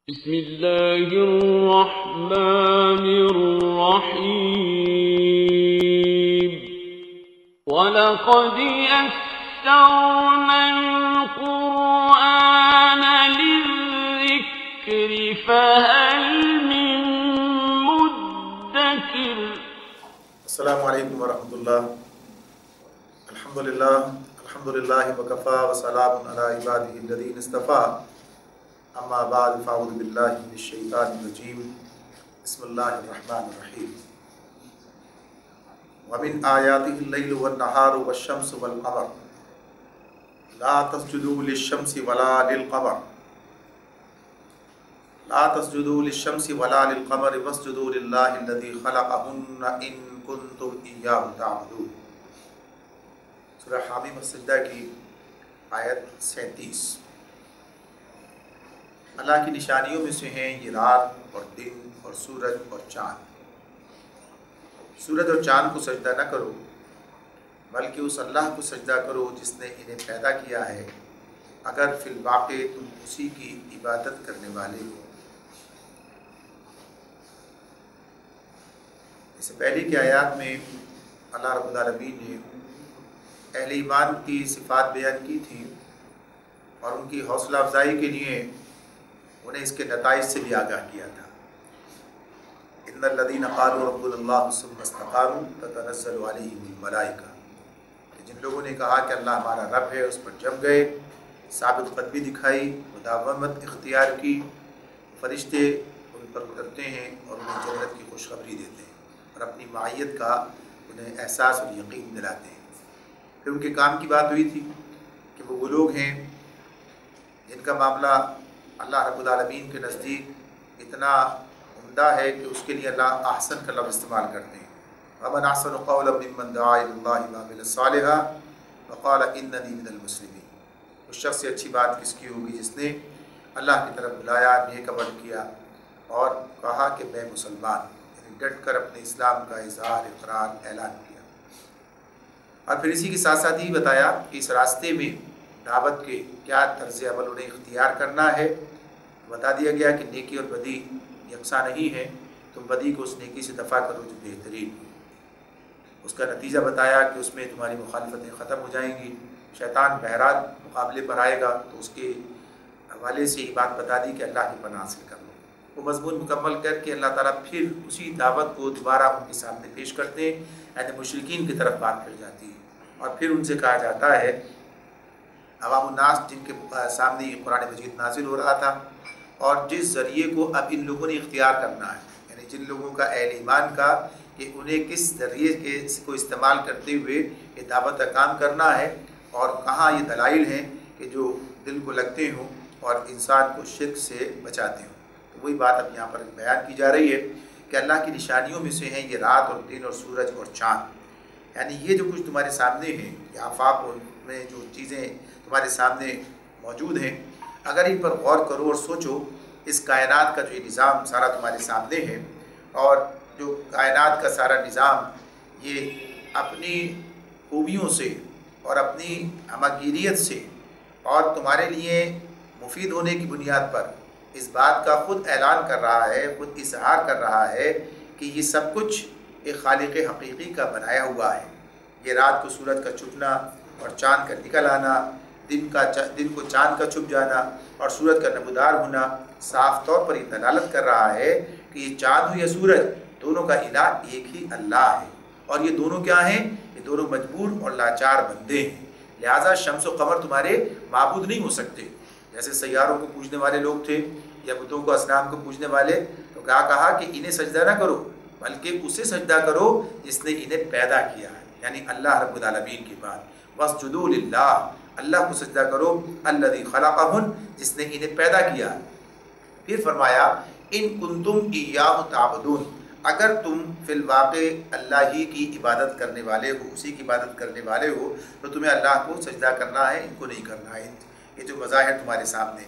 بسم اللہ الرحمن الرحیم وَلَقَدْ يَسَّرْنَا الْقُرْآنَ لِلذِّكْرِ فَهَلْ مِن مُدَّكِرٍ۔ السلام علیکم ورحمۃ اللہ۔ الحمدللہ وکفا وسلام علی عبادہ الذین اصطفیٰ، اما بعد فاعوذ باللہ من الشیطان الرجیم، بسم اللہ الرحمن الرحیم۔ ومن آیاتہ اللیل والنہار والشمس والقمر لا تسجدوا للشمس ولا للقمر واسجدوا للہ الذی خلقہن ان کنتم ایاہ تعبدون۔ سورہ حامیم السجدہ کی آیت 37۔ اللہ کی نشانیوں میں سے ہیں یہ رات اور دن اور سورج اور چاند۔ سورج اور چاند کو سجدہ نہ کرو بلکہ اس اللہ کو سجدہ کرو جس نے انہیں پیدا کیا ہے، اگر فی الواقع تم اسی کی عبادت کرنے والے ہو۔ اس سے پہلے کی آیات میں اللہ رب العالمین نے اہل ایمان کی صفات بیان کی تھی اور ان کی حوصلہ افزائی کے لیے انہیں اس کے نتائج سے بھی آگاہ کیا تھا۔ ان الذین قالوا ربنا اللہ ثم استقاموا تتنزل علیہم الملائکہ، کہ جن لوگوں نے کہا کہ اللہ ہمارا رب ہے اس پر جم گئے، ثابت قدمی دکھائی، مداومت اختیار کی، فرشتے ان پر اترتے ہیں اور انہیں جنت کی خوشخبری دیتے ہیں اور اپنی معیت کا انہیں احساس اور یقین دلاتے ہیں۔ پھر ان کے کام کی بات ہوئی تھی کہ وہ لوگ ہیں جن کا معاملہ اللہ رب العالمین کے نزدیک اتنا عمدہ ہے کہ اس کے لیے اللہ احسن کا لفظ استعمال کرتے ہیں۔ وَمَنْ أَحْسَنُ قَوْلًا مِّمَّنْ دَعَا إِلَى اللَّهِ وَعَمِلَ صَالِحًا وَقَالَ إِنَّنِي مِنَ الْمُسْلِمِينَ۔ اس شخص سے اچھی بات کس کی ہوگی جس نے اللہ کی طرف بلایا، نیک عمل کیا اور کہا کہ میں مسلمان، یعنی ڈٹ کر اپنے اسلام کا اظہار، اقرار، اعلان کیا۔ اور پھر اسی کے ساتھ ساتھ یہ بتایا کہ اس راستے میں دعوت کے کیا طرز عمل انہیں اختیار کرنا ہے۔ بتا دیا گیا کہ نیکی اور بدی یکساں نہیں ہے، تم بدی کو اس نیکی سے دفع کرو جو بہترین ہو۔ اس کا نتیجہ بتایا کہ اس میں تمہاری مخالفتیں ختم ہو جائیں گی، شیطان بہرحال مقابلے پر آئے گا، تو اس کے حوالے سے یہ بات بتا دی کہ اللہ کی پناہ حاصل کر لو۔ وہ مضمون مکمل کر کے اللہ تعالیٰ پھر اسی دعوت کو دوبارہ ان کے سامنے پیش کرتے ہیں، یعنی مشرکین کی طرف بات پھر جاتی ہے اور پھر ان سے کہا جاتا ہے، عوام الناس جن کے سامنے یہ قرآن مجید نازل ہو رہا تھا اور جس ذریعے کو اب ان لوگوں نے اختیار کرنا ہے، یعنی جن لوگوں کا اہل ایمان کا کہ انہیں کس ذریعے کے کو استعمال کرتے ہوئے یہ دعوت کا کام کرنا ہے اور کہاں یہ دلائل ہیں کہ جو دل کو لگتے ہوں اور انسان کو شرک سے بچاتے ہوں۔ تو وہی بات اب یہاں پر بیان کی جا رہی ہے کہ اللہ کی نشانیوں میں سے ہیں یہ رات اور دن اور سورج اور چاند، یعنی یہ جو کچھ تمہارے سامنے ہیں، یہ آفاق میں جو چیزیں تمہارے سامنے موجود ہیں، اگر ان پر غور کرو اور سوچو، اس کائنات کا جو یہ نظام سارا تمہارے سامنے ہے اور جو کائنات کا سارا نظام یہ اپنی خوبیوں سے اور اپنی ہمگیریت سے اور تمہارے لیے مفید ہونے کی بنیاد پر اس بات کا خود اعلان کر رہا ہے، خود اظہار کر رہا ہے کہ یہ سب کچھ ایک خالق حقیقی کا بنایا ہوا ہے۔ یہ رات کو سورج کا چھپنا اور چاند کا نکل آنا، دن کو چاند کا چھپ جانا اور سورج کا نمودار ہونا صاف طور پر یہ دلالت کر رہا ہے کہ یہ چاند ہو یا سورج، دونوں کا الہ ایک ہی اللہ ہے، اور یہ دونوں کیا ہیں؟ یہ دونوں مجبور اور لاچار بندے ہیں، لہٰذا شمس و قمر تمہارے معبود نہیں ہو سکتے۔ جیسے سیاروں کو پوجنے والے لوگ تھے یا بتوں کو، اصنام کو پوجنے والے، تو کہا کہ انہیں سجدہ نہ کرو بلکہ اسے سجدہ کرو جس نے انہیں پیدا کیا ہے، یعنی اللہ رب العالمین کی بات۔ واسجدوا للہ، اللہ کو سجدہ کرو، الذی خلقہن، جس نے انہیں پیدا کیا۔ پھر فرمایا ان کنتم ایاہ تعبدون، اگر تم فی الواقع اللہ ہی کی عبادت کرنے والے ہو، اسی کی عبادت کرنے والے ہو، تو تمہیں اللہ کو سجدہ کرنا ہے، ان کو نہیں کرنا ہے۔ یہ جو مظاہر تمہارے سامنے،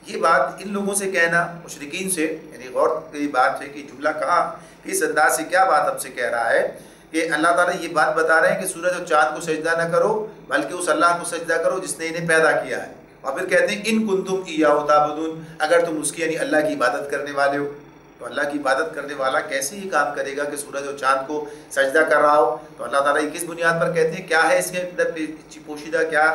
یہ بات ان لوگوں سے کہنا، مشرکین سے، یعنی غور کی بات ہے کہ جملہ کہاں اس انداز سے کیا بات ہم سے کہہ رہا ہے کہ اللہ تعالیٰ یہ بات بتا رہے ہیں کہ سورج اور چاند کو سجدہ نہ کرو بلکہ اس اللہ کو سجدہ کرو جس نے انہیں پیدا کیا ہے، اور پھر کہتے ہیں ان کنتم ایاہ تعبدون، اگر تم اس کی یعنی اللہ کی عبادت کرنے والے ہو، تو اللہ کی عبادت کرنے والا کیسے یہ کام کرے گا کہ سورج اور چاند کو سجدہ کر رہا ہو؟ تو اللہ تعالیٰ یہ کس بنیاد پر کہتے ہیں، کیا ہے اس کے اندر پوشیدہ کیا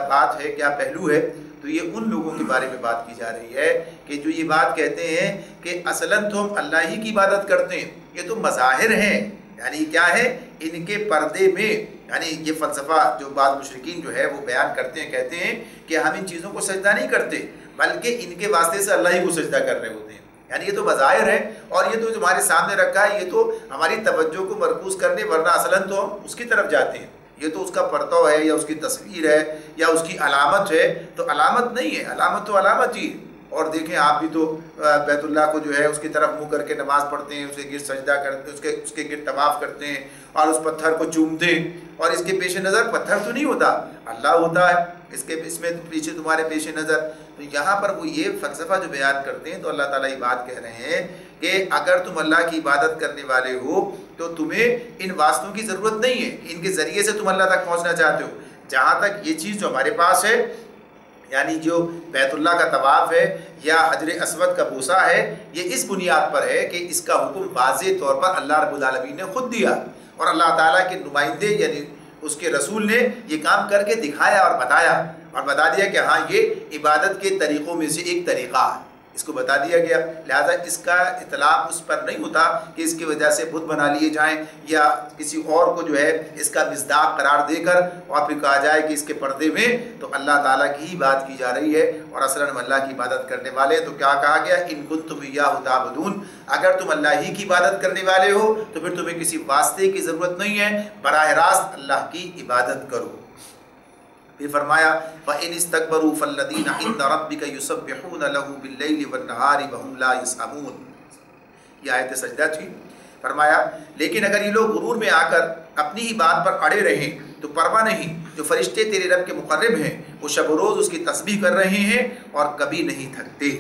بات ہے، کیا پہلو ہے؟ تو یہ ان لوگوں کے بارے میں بات کی جا رہی ہے کہ جو یہ بات کہتے ہیں کہ اصلاً تو ہم اللہ ہی کی عبادت کرتے ہیں، یہ تو مظاہر ہیں، یعنی کیا ہے ان کے پردے میں، یعنی یہ فلسفہ جو بعض مشرکین جو ہے وہ بیان کرتے ہیں، کہتے ہیں کہ ہم ان چیزوں کو سجدہ نہیں کرتے بلکہ ان کے واسطے سے اللہ ہی کو سجدہ کر رہے ہوتے ہیں، یعنی یہ تو مظاہر ہے اور یہ تو تمہارے سامنے رکھا ہے، یہ تو ہماری توجہ کو مرکوز کرنے، ورنہ اصلاً تو ہم اس کی طرف جاتے ہیں، یہ تو اس کا پرتو ہے یا اس کی تصویر ہے یا اس کی علامت ہے، تو علامت نہیں ہے، علامت تو علامت ہی ہے۔ اور دیکھیں آپ بھی تو بیت اللہ کو جو ہے اس کی طرف منہ کر کے نماز پڑھتے ہیں، اس کے گرد سجدہ کرتے ہیں، اس کے گرد طواف کرتے ہیں اور اس پتھر کو چومتے ہیں، اور اس کے پیش نظر پتھر تو نہیں ہوتا، اللہ ہوتا ہے اس میں پیچھے تمہارے پیش نظر۔ تو یہاں پر وہ یہ فلسفہ جو بیان کرتے ہیں، تو اللہ تعالیٰ یہ بات کہہ رہے ہیں کہ اگر تم اللہ کی عبادت کرنے والے ہو تو تمہیں ان واسطوں کی ضرورت نہیں ہے، ان کے ذریعے سے تم اللہ تک پہنچنا چاہتے ہو۔ جہاں تک یہ چیز جو ہمارے پاس ہے، یعنی جو بیت اللہ کا طواف ہے یا حجر اسود کا بوسہ ہے، یہ اس بنیاد پر ہے کہ اس کا حکم واضح طور پر اللہ رب العالمین نے خود دیا، اور اللہ تعالیٰ کے نمائندے یعنی اس کے رسول نے یہ کام کر کے دکھایا اور بتا دیا کہ ہاں یہ عبادت کے طریقوں میں سے ایک طریقہ ہے، اس کو بتا دیا گیا، لہذا اس کا اطلاق اس پر نہیں ہوتا کہ اس کی وجہ سے بت بنا لیے جائیں یا کسی اور کو جو ہے اس کا مصداق قرار دے کر اور پھر کہا جائے کہ اس کے پردے میں تو اللہ تعالیٰ کی ہی بات کی جا رہی ہے اور اصلاً ہم اللہ کی عبادت کرنے والے ہیں۔ تو کیا کہا گیا، ان کنتم ایاہ تعبدون، اگر تم اللہ ہی کی عبادت کرنے والے ہو تو پھر تمہیں کسی واسطے کی ضرورت نہیں ہے، براہ راست اللہ کی عبادت کرو۔ پھر فرمایا فَإِنِ اسْتَكْبَرُوا فَالَّذِينَ عِندَ رَبِّكَ يُسَبِّحُونَ لَهُ بِاللَّيْلِ وَالنَّهَارِ وَهُمْ لَا يَسْأَمُونَ، یہ آیت سجدہ تھی۔ فرمایا لیکن اگر یہ لوگ غرور میں آ کر اپنی ہی بات پر اڑے رہیں تو پرواہ نہیں، جو فرشتے تیرے رب کے مقرب ہیں وہ شب و روز اس کی تسبیح کر رہے ہیں اور کبھی نہیں تھکتے۔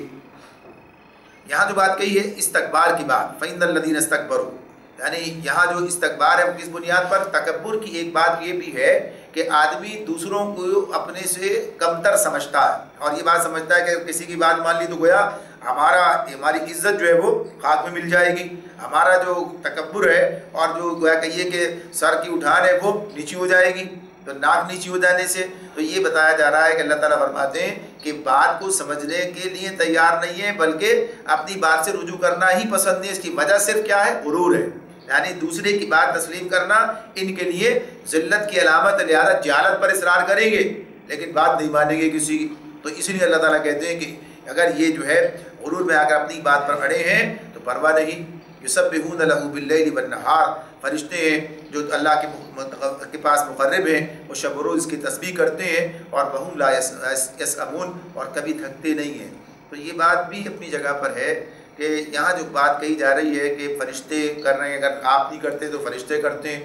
یہاں جو بات کہی ہے استکبار کی بات، فَإِنَّ الَّذِينَ اسْتَكْبَرُوا، یعنی یہاں جو استکبار ہے وہ کس بنیاد پر، تکبر کی ایک بات یہ بھی ہے کہ آدمی دوسروں کو اپنے سے کمتر سمجھتا ہے اور یہ بات سمجھتا ہے کہ کسی کی بات مان لی تو گویا ہماری عزت جو ہے وہ خاک میں مل جائے گی، ہمارا جو تکبر ہے اور جو گویا کہیے کہ سر کی اٹھان ہے وہ نیچی ہو جائے گی، تو ناک نیچی ہو جانے سے تو یہ بتایا جا رہا ہے کہ اللہ تعالیٰ فرماتے ہیں کہ بات کو سمجھنے کے لیے تیار نہیں ہے بلکہ اپنی بات سے رجوع کرنا ہی پسند نہیں۔ اس کی وجہ صرف کیا ہے، غرور ہے، یعنی دوسرے کی بات تسلیم کرنا ان کے لیے ذلت کی علامت، لہذا جہالت پر اصرار کریں گے لیکن بات نہیں مانیں گے کسی کی۔ تو اس لیے اللہ تعالیٰ کہتے ہیں کہ اگر یہ جو ہے غرور میں آ کر اپنی بات پر اڑے ہیں تو پرواہ نہیں، یسبحون لہ باللیل والنہار، فرشتے ہیں جو اللہ کے پاس مقرب ہیں وہ شب و روز اس کی تسبیح کرتے ہیں اور وہم لا یسأمون، اور کبھی تھکتے نہیں ہیں۔ تو یہ بات بھی اپنی جگہ پر ہے کہ یہاں جو بات کہی جا رہی ہے کہ فرشتے کر رہے ہیں، اگر آپ نہیں کرتے تو فرشتے کرتے ہیں،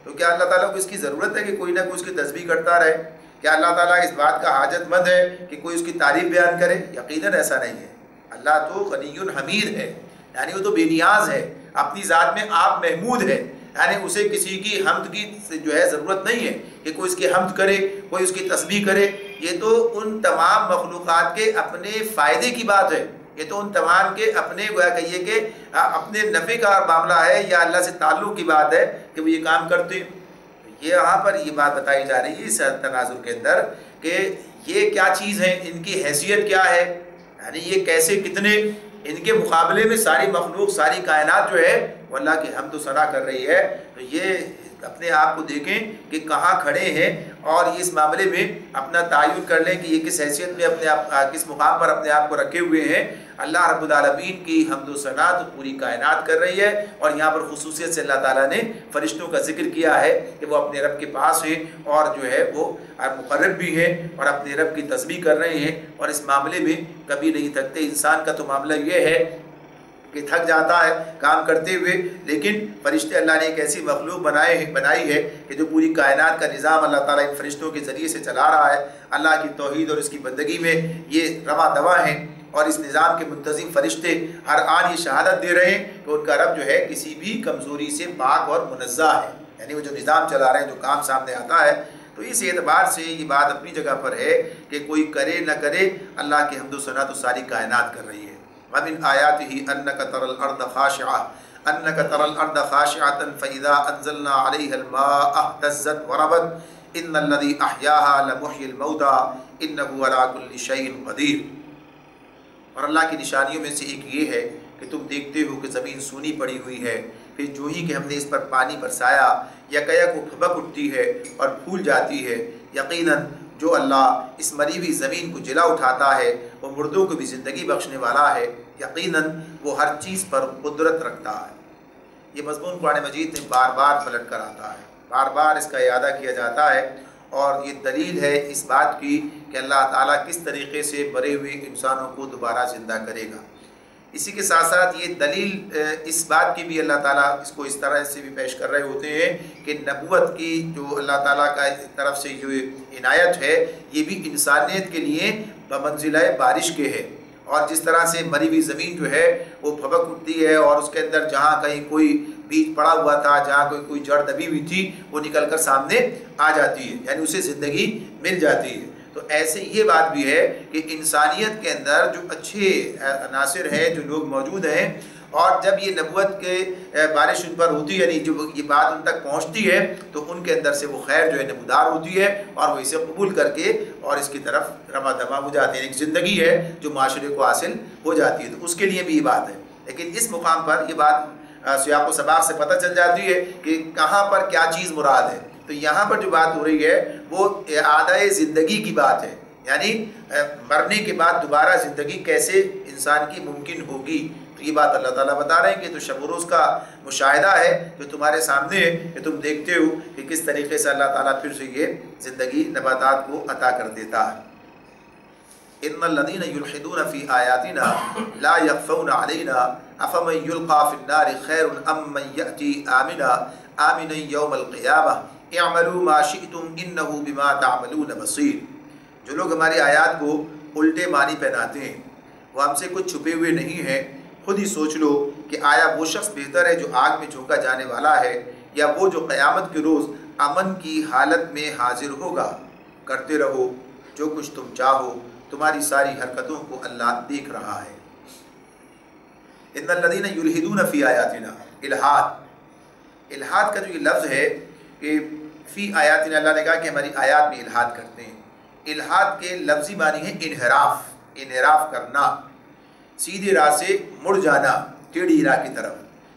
تو کیا اللہ تعالیٰ کو اس کی ضرورت ہے کہ کوئی نہ کوئی اس کی تسبیح کرتا رہے؟ کیا اللہ تعالیٰ اس بات کا حاجت مند ہے کہ کوئی اس کی تعریف بیان کرے؟ یقیناً ایسا نہیں ہے۔ اللہ تو غنی حمید ہے، یعنی وہ تو بے نیاز ہے، اپنی ذات میں آپ محمود ہے، یعنی اسے کسی کی حمد کی جو ہے ضرورت نہیں ہے کہ کوئی اس کی حمد کرے، کوئی اس کی تسبیح کرے۔ یہ تو ان تمام مخلوقات کے اپنے فائدے کی بات ہے، یہ تو ان تمام کے اپنے گویا کہیے کہ اپنے نفع کا معاملہ ہے یا اللہ سے تعلق کی بات ہے کہ وہ یہ کام کرتے ہیں۔ یہ یہاں پر یہ بات بتائی جا رہی ہے اس تناظر کے اندر کہ یہ کیا چیز ہے، ان کی حیثیت کیا ہے، یعنی یہ کیسے کتنے، ان کے مقابلے میں ساری مخلوق ساری کائنات جو ہے وہ اللہ کی حمد و ثنا کر رہی ہے۔ تو یہ اپنے آپ کو دیکھیں کہ کہاں کھڑے ہیں اور اس معاملے میں اپنا تعین کر لیں کہ یہ کس حیثیت میں اپنے آپ کس مقام پر اپنے آپ کو رکھے ہوئے ہیں۔ اللہ رب العالمین کی حمد و ثنا تو پوری کائنات کر رہی ہے، اور یہاں پر خصوصیت سے اللہ تعالیٰ نے فرشتوں کا ذکر کیا ہے کہ وہ اپنے رب کے پاس ہیں اور جو ہے وہ مقرب بھی ہیں اور اپنے رب کی تسبیح کر رہے ہیں اور اس معاملے میں کبھی نہیں تھکتے۔ انسان کا تو معاملہ یہ ہے کہ تھک جاتا ہے کام کرتے ہوئے، لیکن فرشتے اللہ نے ایک ایسی مخلوق بنائی ہے کہ جو پوری کائنات کا نظام اللہ تعالیٰ ان فرشتوں کے ذریعے سے چلا رہا ہے۔ اللہ کی توحید اور اس کی بندگی میں یہ رواں دواں ہیں، اور اس نظام کے منتظم فرشتے ہر آن یہ شہادت دے رہے ہیں کہ ان کا رب جو ہے کسی بھی کمزوری سے پاک اور منزہ ہے، یعنی وہ جو نظام چلا رہے ہیں، جو کام سامنے آتا ہے تو اس اعتبار سے یہ بات اپنی جگہ پر ہے کہ کوئی کرے نہ کرے، اللہ کی حمد و ثنا تو ساری کائنات کر رہی ہے۔ وَمِنْ آيَاتِهِ أَنَّكَ تَرَى الْأَرْضَ خَاشِعَةً فَإِذَا أَنزَلْنَا عَلَيْهَا الْمَاءَ اهْتَزَّتْ وَرَبَتْ إِنَّ الَّذِي أَحْيَاهَا لَمُحْيِي الْمَوْتَى إِنَّهُ عَلَى كُلِّ شَيْءٍ قَدِيرٌ۔ اور اللہ کی نشانیوں میں سے ایک یہ ہے کہ تم دیکھتے ہو کہ زمین سونی پڑی ہوئی ہے، پھر جو ہی کہ ہم نے اس پر پانی برسایا یکایک وہ پھبک اٹھتی ہے اور پھول جاتی ہے۔ یقیناً جو اللہ اس مری ہوئی زمین کو جلا اٹھاتا ہے وہ مردوں کو بھی زندگی بخشنے والا ہے، یقیناً وہ ہر چیز پر قدرت رکھتا ہے۔ یہ مضمون قرآن مجید میں بار بار پلٹ کر آتا ہے، بار بار اس کا اعادہ کیا جاتا ہے، اور یہ دلیل ہے اس بات کی کہ اللہ تعالیٰ کس طریقے سے مرے ہوئے انسانوں کو دوبارہ زندہ کرے گا۔ اسی کے ساتھ ساتھ یہ دلیل اس بات کی بھی اللہ تعالیٰ اس کو اس طرح سے بھی پیش کر رہے ہوتے ہیں کہ نبوت کی جو اللہ تعالیٰ کا طرف سے جو عنایت ہے یہ بھی انسانیت کے لیے بمنزلہ بارش کے ہے، اور جس طرح سے مری ہوئی زمین جو ہے وہ پھبک اٹھتی ہے اور اس کے اندر جہاں کہیں کوئی بیج پڑا ہوا تھا، جہاں کوئی جڑ دبی ہوئی تھی، وہ نکل کر سامنے آ جاتی ہے، یعنی اسے زندگی مل جاتی ہے۔ تو ایسے یہ بات بھی ہے کہ انسانیت کے اندر جو اچھے عناصر ہیں، جو لوگ موجود ہیں، اور جب یہ نبوت کے بارش ان پر ہوتی ہے، یعنی جب یہ بات ان تک پہنچتی ہے تو ان کے اندر سے وہ خیر جو ہے نمودار ہوتی ہے اور وہ اسے قبول کر کے اور اس کی طرف رواں دواں ہو جاتے ہیں۔ ایک زندگی ہے جو معاشرے کو حاصل ہو جاتی ہے، تو اس کے لیے بھی یہ بات ہے۔ لیکن اس مقام پر یہ بات سیاق و سباق سے پتہ چل جاتی ہے کہ کہاں پر کیا چیز مراد ہے۔ تو یہاں پر جو بات ہو رہی ہے وہ اعادہ زندگی کی بات ہے، یعنی مرنے کے بعد دوبارہ زندگی کیسے انسان کی ممکن ہوگی۔ تو یہ بات اللہ تعالیٰ بتا رہے ہیں کہ تو شب و روز کا مشاہدہ ہے جو تمہارے سامنے ہے، کہ تم دیکھتے ہو کہ کس طریقے سے اللہ تعالیٰ پھر سے یہ زندگی نباتات کو عطا کر دیتا ہے۔ ان الذين يلحدون في آياتنا لا يخفون علينا افمن يلقى في النار خير ام من يأتي آمنا يوم القيامة اعملوا ما شئتم انه بما تعملون بصير۔ جو لوگ ہماری آیات کو الٹے معنی پہناتے ہیں وہ ہم سے کچھ چھپے ہوئے نہیں ہیں، خود ہی سوچ لو کہ آیا وہ شخص بہتر ہے جو آگ میں جھونکا جانے والا ہے، یا وہ جو قیامت کے روز امن کی حالت میں حاضر ہوگا۔ کرتے رہو جو کچھ تم چاہو، تمہاری ساری حرکتوں کو اللہ دیکھ رہا ہے۔ ان الذین یلحدون فی آیاتنا، الحاد کا جو یہ لفظ ہے کہ فی آیاتنا، اللہ نے کہا کہ ہماری آیات میں الحاد کرتے ہیں۔ الحاد کے لفظی معنی ہے انحراف کرنا، سیدھی راہ سے مڑ جانا، ٹیڑھی راہ کی طرف،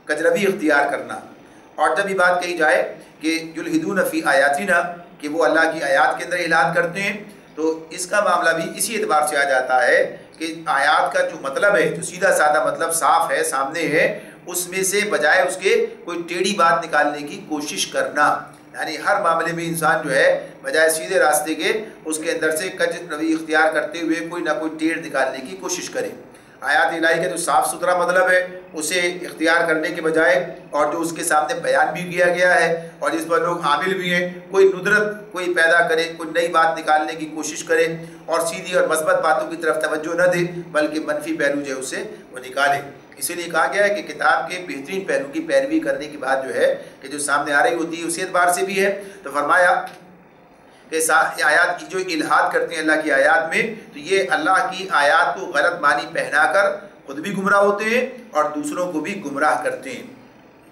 کجروی اختیار کرنا۔ اور جب یہ بات کہی جائے کہ یلحدون فی آیاتنا، کہ وہ اللہ کی آیات کے اندر الحاد کرتے ہیں، تو اس کا معاملہ بھی اسی اعتبار سے آ جاتا ہے کہ آیات کا جو مطلب ہے، جو سیدھا سادہ مطلب صاف ہے، سامنے ہے، اس میں سے بجائے اس کے کوئی ٹیڑھی بات نکالنے کی کوشش کرنا، یعنی ہر معاملے میں انسان جو ہے بجائے سیدھے راستے کے اس کے اندر سے کج روی اختیار کرتے ہوئے کوئی نہ کوئی ٹیڑھ نکالنے کی کوشش کرے۔ آیات الہی کا جو صاف ستھرا مطلب ہے اسے اختیار کرنے کے بجائے، اور جو اس کے سامنے بیان بھی کیا گیا ہے اور جس پر لوگ عامل بھی ہیں، کوئی ندرت کوئی پیدا کرے، کوئی نئی بات نکالنے کی کوشش کرے اور سیدھی اور مثبت باتوں کی طرف توجہ نہ دے بلکہ منفی پہلو جو ہے اسے وہ نکالے۔ اسی لیے کہا گیا ہے کہ کتاب کے بہترین پہلو کی پیروی کرنے کی بات جو ہے کہ جو سامنے آ رہی ہوتی ہے اسی اعتبار سے بھی ہے۔ تو فرمایا کہ آیات کی جو الحاد کرتے ہیں اللہ کی آیات میں، تو یہ اللہ کی آیات کو غلط معنی پہنا کر خود بھی گمراہ ہوتے ہیں اور دوسروں کو بھی گمراہ کرتے ہیں۔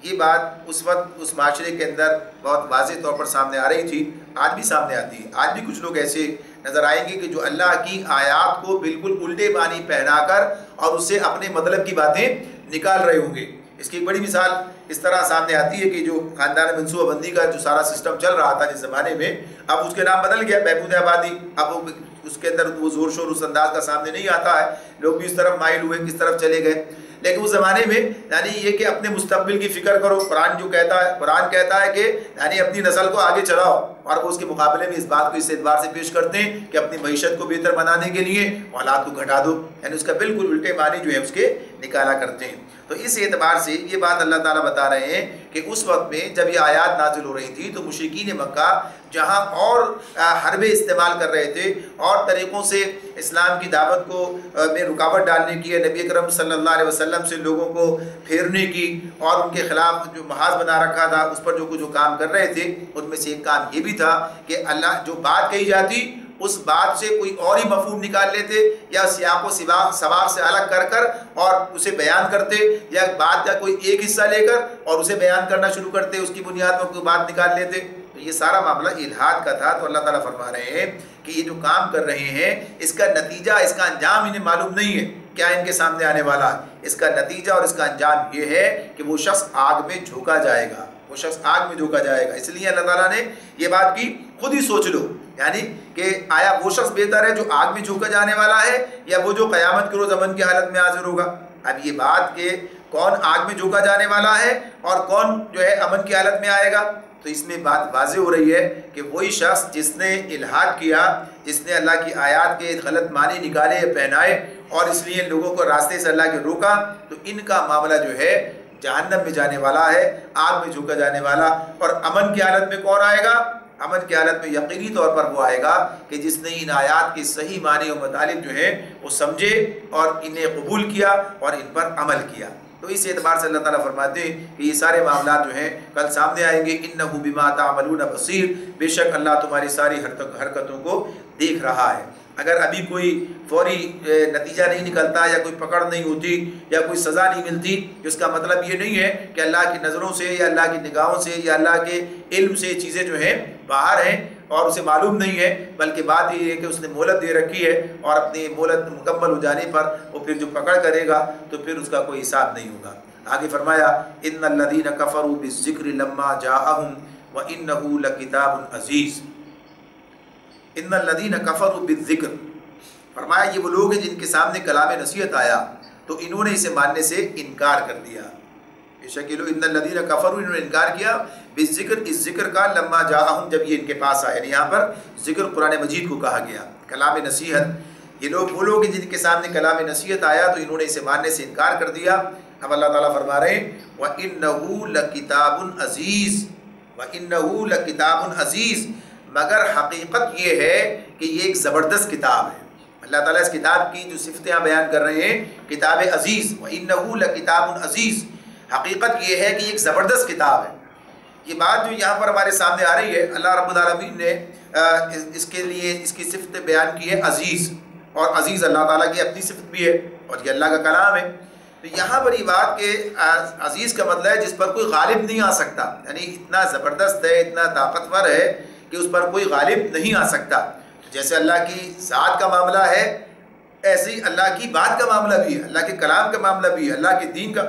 یہ بات اس وقت اس معاشرے کے اندر بہت واضح طور پر سامنے آ رہی تھی، آج بھی سامنے آتی ہے۔ آج بھی کچھ لوگ ایسے نظر آئیں گے کہ جو اللہ کی آیات کو بالکل الٹے معنی پہنا کر اور اس سے اپنے مطلب کی باتیں نکال رہے ہوں گے۔ اس کی ایک بڑی مثال اس طرح سامنے آتی ہے کہ جو خاندان منصوبہ بندی کا جو سارا سسٹم چل رہا تھا جس زمانے میں، اب اس کے نام بدل گیا بہبود آبادی۔ اب اس کے اندر وہ زور شور اس انداز کا سامنے نہیں آتا ہے، لوگ بھی اس طرف مائل ہوئے، کس طرف چلے گئے۔ لیکن اس زمانے میں یعنی یہ کہ اپنے مستقبل کی فکر کرو، قرآن جو کہتا ہے، قرآن کہتا ہے کہ یعنی اپنی نسل کو آگے چلاؤ، اور وہ اس کے مقابلے میں اس بات کو اس اعتبار سے پیش کرتے ہیں کہ اپنی معیشت کو بہتر بنانے کے لیے حالات کو گھٹا دو، یعنی اس کا بالکل الٹے معنی جو ہے اس کے نکالا کرتے ہیں۔ تو اس اعتبار سے یہ بات اللہ تعالیٰ بتا رہے ہیں کہ اس وقت میں جب یہ آیات نازل ہو رہی تھی تو مشرکین مکہ جہاں اور حربے استعمال کر رہے تھے اور طریقوں سے اسلام کی دعوت کو میں رکاوٹ ڈالنے کی، نبی اکرم صلی اللہ علیہ وسلم سے لوگوں کو پھیرنے کی اور ان کے خلاف جو محاذ بنا رکھا تھا اس پر جو کام کر رہے تھے، ان میں سے ایک کام یہ بھی تھا کہ اللہ جو بات کہی جاتی اس بات سے کوئی اور ہی مفہوم نکال لیتے یا سیاق و سباق سے الگ کر اور اسے بیان کرتے، یا بات کا کوئی ایک حصہ لے کر اور اسے بیان کرنا شروع کرتے، اس کی بنیاد پر کوئی بات نکال لیتے. تو یہ سارا معاملہ الحاد کا تھا. تو اللہ تعالیٰ فرما رہے ہیں کہ یہ جو کام کر رہے ہیں اس کا نتیجہ، اس کا انجام انہیں معلوم نہیں ہے کیا ان کے سامنے آنے والا ہے. اس کا نتیجہ اور اس کا انجام یہ ہے کہ وہ شخص آگ میں جھونکا جائے گا، وہ شخص آگ میں جھونکا جائے گا. اس لیے اللہ تعالیٰ نے یہ بات کی، خود ہی سوچ لو، یعنی کہ آیا وہ شخص بہتر ہے جو آگ میں جھونکا جانے والا ہے یا وہ جو قیامت کے روز امن کی حالت میں حاضر ہوگا. اب یہ بات کہ کون آگ میں جھونکا جانے والا ہے اور کون جو ہے امن کی حالت میں آئے گا، تو اس میں بات واضح ہو رہی ہے کہ وہی شخص جس نے الحاد کیا، جس نے اللہ کی آیات کے غلط معنی نکالے پہنائے اور اس لیے لوگوں کو راستے سے اللہ کے روکا، تو ان کا معاملہ جو ہے جہنم میں جانے والا ہے، آگ میں جھونکا جانے والا. اور امن کی حالت میں کون آئے گا؟ امن کی حالت میں یقینی طور پر وہ آئے گا کہ جس نے ان آیات کے صحیح معنی و مطالب جو ہیں وہ سمجھے اور انہیں قبول کیا اور ان پر عمل کیا. تو اس اعتبار سے اللہ تعالیٰ فرماتے ہیں کہ یہ سارے معاملات جو ہیں کل سامنے آئیں گے. انہ بما تعملون بصیر، بے شک اللہ تمہاری ساری حرکتوں کو دیکھ رہا ہے. اگر ابھی کوئی فوری نتیجہ نہیں نکلتا یا کوئی پکڑ نہیں ہوتی یا کوئی سزا نہیں ملتی، اس کا مطلب یہ نہیں ہے کہ اللہ کی نظروں سے یا اللہ کی نگاہوں سے یا اللہ کے علم سے چیزیں جو ہیں باہر ہیں اور اسے معلوم نہیں ہے، بلکہ بات یہ ہے کہ اس نے مہلت دے رکھی ہے اور اپنی مہلت مکمل ہو جانے پر وہ پھر جو پکڑ کرے گا تو پھر اس کا کوئی حساب نہیں ہوگا. آگے فرمایا ان الذین کفروا بالذکر لما جاءہم وانہ لکتاب عزیز. ان الذین کفروا بالذکر، فرمایا یہ وہ لوگ ہیں جن کے سامنے کلام نصیحت آیا تو انہوں نے اسے ماننے سے انکار کر دیا. بے شک یہ لوگ ان الذین کفروا، انہوں نے انکار کیا بالذکر، اس ذکر کا، لما جاءہم، جب یہ ان کے پاس آیا. یعنی یہاں پر ذکر قرآن مجید کو کہا گیا، کلام نصیحت. یہ لوگ وہ لوگ ہیں جن کے سامنے کلام نصیحت آیا تو انہوں نے اسے ماننے سے انکار کر دیا. اب اللہ تعالیٰ فرما رہے ہیں وَإِنَّهُ لَكِتَابٌ عَزِيزٌ، وَإِنَّهُ لَكِتَابٌ عَزِيزٌ، مگر حقیقت یہ ہے کہ یہ ایک زبردست کتاب ہے. اللہ تعالیٰ اس کتاب کی جو صفتیں بیان کر رہے ہیں، کتاب عزیز، وَإِنَّهُ لَكِتَابٌ عَزِيزٌ، حقیقت یہ ہے کہ یہ ایک زبردست کتاب ہے. یہ بات جو یہاں پر ہمارے سامنے آ رہی ہے، اللہ رب العالمین نے اس کے لیے اس کی صفت بیان کی ہے عزیز، اور عزیز اللہ تعالیٰ کی اپنی صفت بھی ہے اور یہ اللہ کا کلام ہے. تو یہاں پر یہ بات کہ عزیز کا مطلب ہے جس پر کوئی غالب نہیں آ سکتا، یعنی اتنا زبردست ہے، اتنا طاقتور ہے کہ اس پر کوئی غالب نہیں آ سکتا. جیسے اللہ کی ذات کا معاملہ ہے ایسے ہی اللہ کی بات کا معاملہ بھی ہے، اللہ کے کلام کا معاملہ بھی ہے، اللہ کے دین کا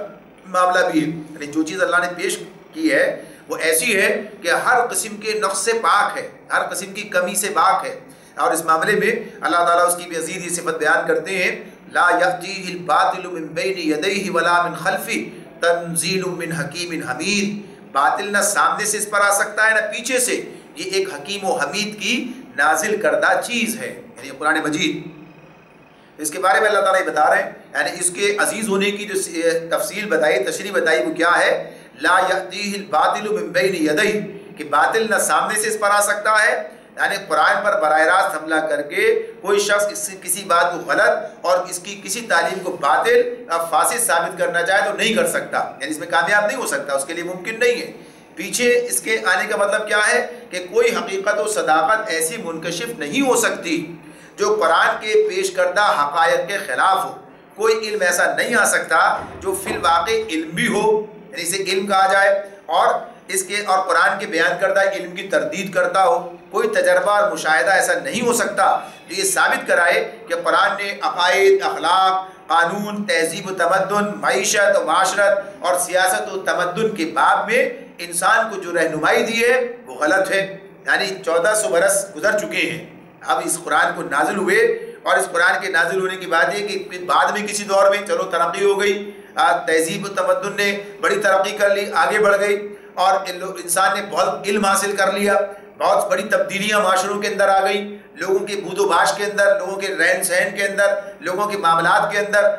معاملہ بھی ہے. یعنی جو چیز اللہ نے پیش کی ہے وہ ایسی ہے کہ ہر قسم کے نقص سے پاک ہے، ہر قسم کی کمی سے پاک ہے. اور اس معاملے میں اللہ تعالیٰ اس کی بھی عزیز یہ صفت بیان کرتے ہیں، لا یأتیہ الباطل من بین یدیہ ولا من خلفہ تنزیل من حکیم حمید. باطل نہ سامنے سے اس پر آ سکتا ہے نہ پیچھے سے، یہ ایک حکیم و حمید کی نازل کردہ چیز ہے، یعنی قرآن مجید. اس کے بارے میں اللہ تعالیٰ یہ بتا رہے ہیں، یعنی اس کے عزیز ہونے کی جو تفصیل بتائی، تشریح بتائی، وہ کیا ہے؟ لا یأتیہ الباطل من بین یدیہ، کہ باطل نہ سامنے سے اس پر آ سکتا ہے، یعنی قرآن پر براہ راست حملہ کر کے کوئی شخص اس سے کسی بات کو غلط اور اس کی کسی تعلیم کو باطل اور فاسد ثابت کرنا چاہے تو نہیں کر سکتا، یعنی اس میں کامیاب نہیں ہو سکتا، اس کے لیے ممکن نہیں ہے. پیچھے اس کے آنے کا مطلب کیا ہے کہ کوئی حقیقت و صداقت ایسی منکشف نہیں ہو سکتی جو قرآن کے پیش کردہ حقائق کے خلاف ہو. کوئی علم ایسا نہیں آ سکتا جو فی الواقع علم بھی ہو، یعنی اسے علم کہا جائے، اور اس کے اور قرآن کے بیان کردہ علم کی تردید کرتا ہو. کوئی تجربہ اور مشاہدہ ایسا نہیں ہو سکتا جو یہ ثابت کرائے کہ قرآن نے عقائد، اخلاق، قانون، تہذیب و تمدن، معیشت و معاشرت اور سیاست و تمدن کے باب میں انسان کو جو رہنمائی دی ہے وہ غلط ہے. یعنی 1400 برس گزر چکے ہیں، اب اس قرآن کو نازل ہوئے، اور اس قرآن کے نازل ہونے کی بات یہ کہ بعد میں کسی دور میں چلو ترقی ہو گئی، تہذیب و تمدن نے بڑی ترقی کر لی، آگے بڑھ گئی، اور انسان نے بہت علم حاصل کر لیا، بہت بڑی تبدیلیاں معاشروں کے اندر آ گئیں، لوگوں کے بود و باش کے اندر، لوگوں کے رہن سہن کے اندر، لوگوں کے معاملات کے اندر،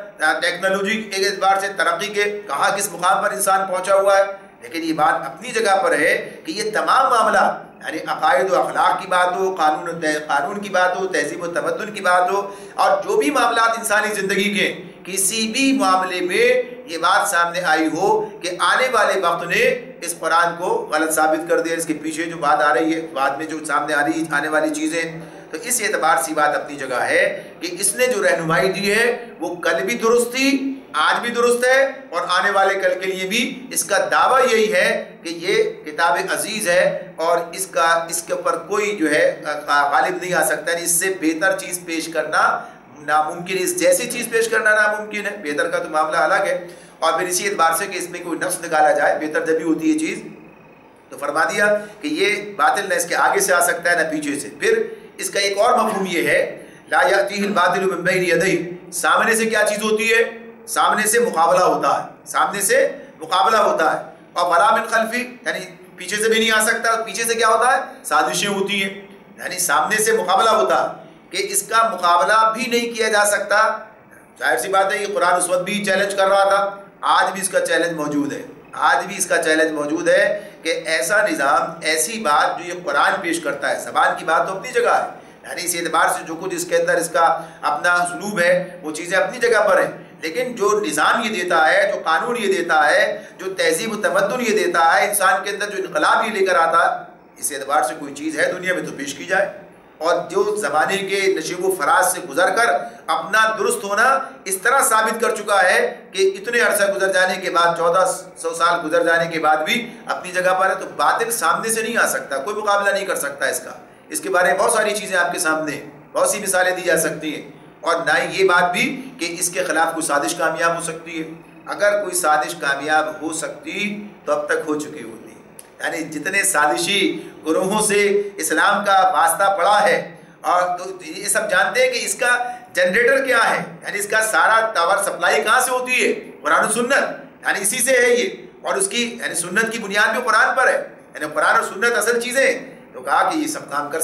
ٹیکنالوجی ایک اعتبار سے ترقی کے کہاں کس مقام پر انسان پہنچا ہوا ہے. لیکن یہ بات اپنی جگہ پر ہے کہ یہ تمام معاملہ یعنی عقائد و اخلاق کی بات ہو، قانون کی بات ہو، تہذیب و تمدن کی بات ہو، اور جو بھی معاملات انسانی زندگی کے کسی بھی معاملے میں یہ بات سامنے آئی ہو کہ آنے والے وقت نے اس قرآن کو غلط ثابت کر دیا، اس کے پیچھے جو بات آ رہی ہے، بعد میں جو سامنے آ رہی آنے والی چیزیں، تو اس اعتبار سے بات اپنی جگہ ہے کہ اس نے جو رہنمائی دی ہے وہ کل بھی درست تھی، آج بھی درست ہے، اور آنے والے کل کے لیے بھی اس کا دعویٰ یہی ہے کہ یہ کتاب عزیز ہے اور اس کے اوپر کوئی جو ہے غالب نہیں آ سکتا، اس سے بہتر چیز پیش کرنا ناممکن ہے، اس جیسی چیز پیش کرنا ناممکن ہے، بہتر کا تو معاملہ الگ ہے۔ اور پھر اسی اعتبار سے کہ اس میں کوئی نقص نکالا جائے، بہتر جب بھی ہوتی ہے چیز، تو فرما دیا کہ یہ باطل نہ اس کے آگے سے آ سکتا ہے نہ پیچھے سے۔ پھر اس کا ایک اور مفہوم یہ ہے لا یأتیہ الباطل من بین یدیہ، سامنے سے کیا چیز ہوتی ہے؟ سامنے سے مقابلہ ہوتا ہے، سامنے سے مقابلہ ہوتا ہے، اور ولا من خلفی یعنی پیچھے سے بھی نہیں آ سکتا، پیچھے سے کیا ہوتا ہے؟ سازشیں ہوتی ہیں، یعنی سامنے سے مقابلہ ہوتا ہے کہ اس کا مقابلہ بھی نہیں کیا جا سکتا۔ ظاہر سی بات ہے یہ قرآن اس وقت بھی چیلنج کر رہا تھا، آج بھی اس کا چیلنج موجود ہے، آج بھی اس کا چیلنج موجود ہے کہ ایسا نظام، ایسی بات جو یہ قرآن پیش کرتا ہے، زبان کی بات تو اپنی جگہ ہے، یعنی اس اعتبار سے جو کچھ اس کے اندر اس کا اپنا اسلوب ہے وہ چیزیں اپنی جگہ پر ہیں، لیکن جو نظام یہ دیتا ہے، جو قانون یہ دیتا ہے، جو تہذیب و تمدن یہ دیتا ہے، انسان کے اندر جو انقلاب یہ لے کر آتا ہے، اس اعتبار سے کوئی چیز ہے دنیا میں تو پیش کی جائے، اور جو زمانے کے نشیب و فراز سے گزر کر اپنا درست ہونا اس طرح ثابت کر چکا ہے کہ اتنے عرصہ گزر جانے کے بعد، 1400 سال گزر جانے کے بعد بھی اپنی جگہ پر ہے، تو باطل سامنے سے نہیں آ سکتا، کوئی مقابلہ نہیں کر سکتا اس کا۔ اس کے بارے میں بہت ساری چیزیں آپ کے سامنے، بہت سی مثالیں دی جا سکتی ہیں، اور نہ ہی یہ بات بھی کہ اس کے خلاف کوئی سازش کامیاب ہو سکتی ہے۔ اگر کوئی سازش کامیاب ہو سکتی تو اب تک ہو چکی ہوتی، یعنی جتنے سازشی گروہوں سے اسلام کا واسطہ پڑا ہے، اور تو یہ سب جانتے ہیں کہ اس کا جنریٹر کیا ہے، یعنی اس کا سارا پاور سپلائی کہاں سے ہوتی ہے؟ قرآن و سنت، یعنی اسی سے ہے یہ، اور اس کی یعنی سنت کی بنیاد بھی قرآن پر ہے، یعنی قرآن اور سنت اصل چیزیں ہیں۔ تو کہا کہ یہ سب کام کر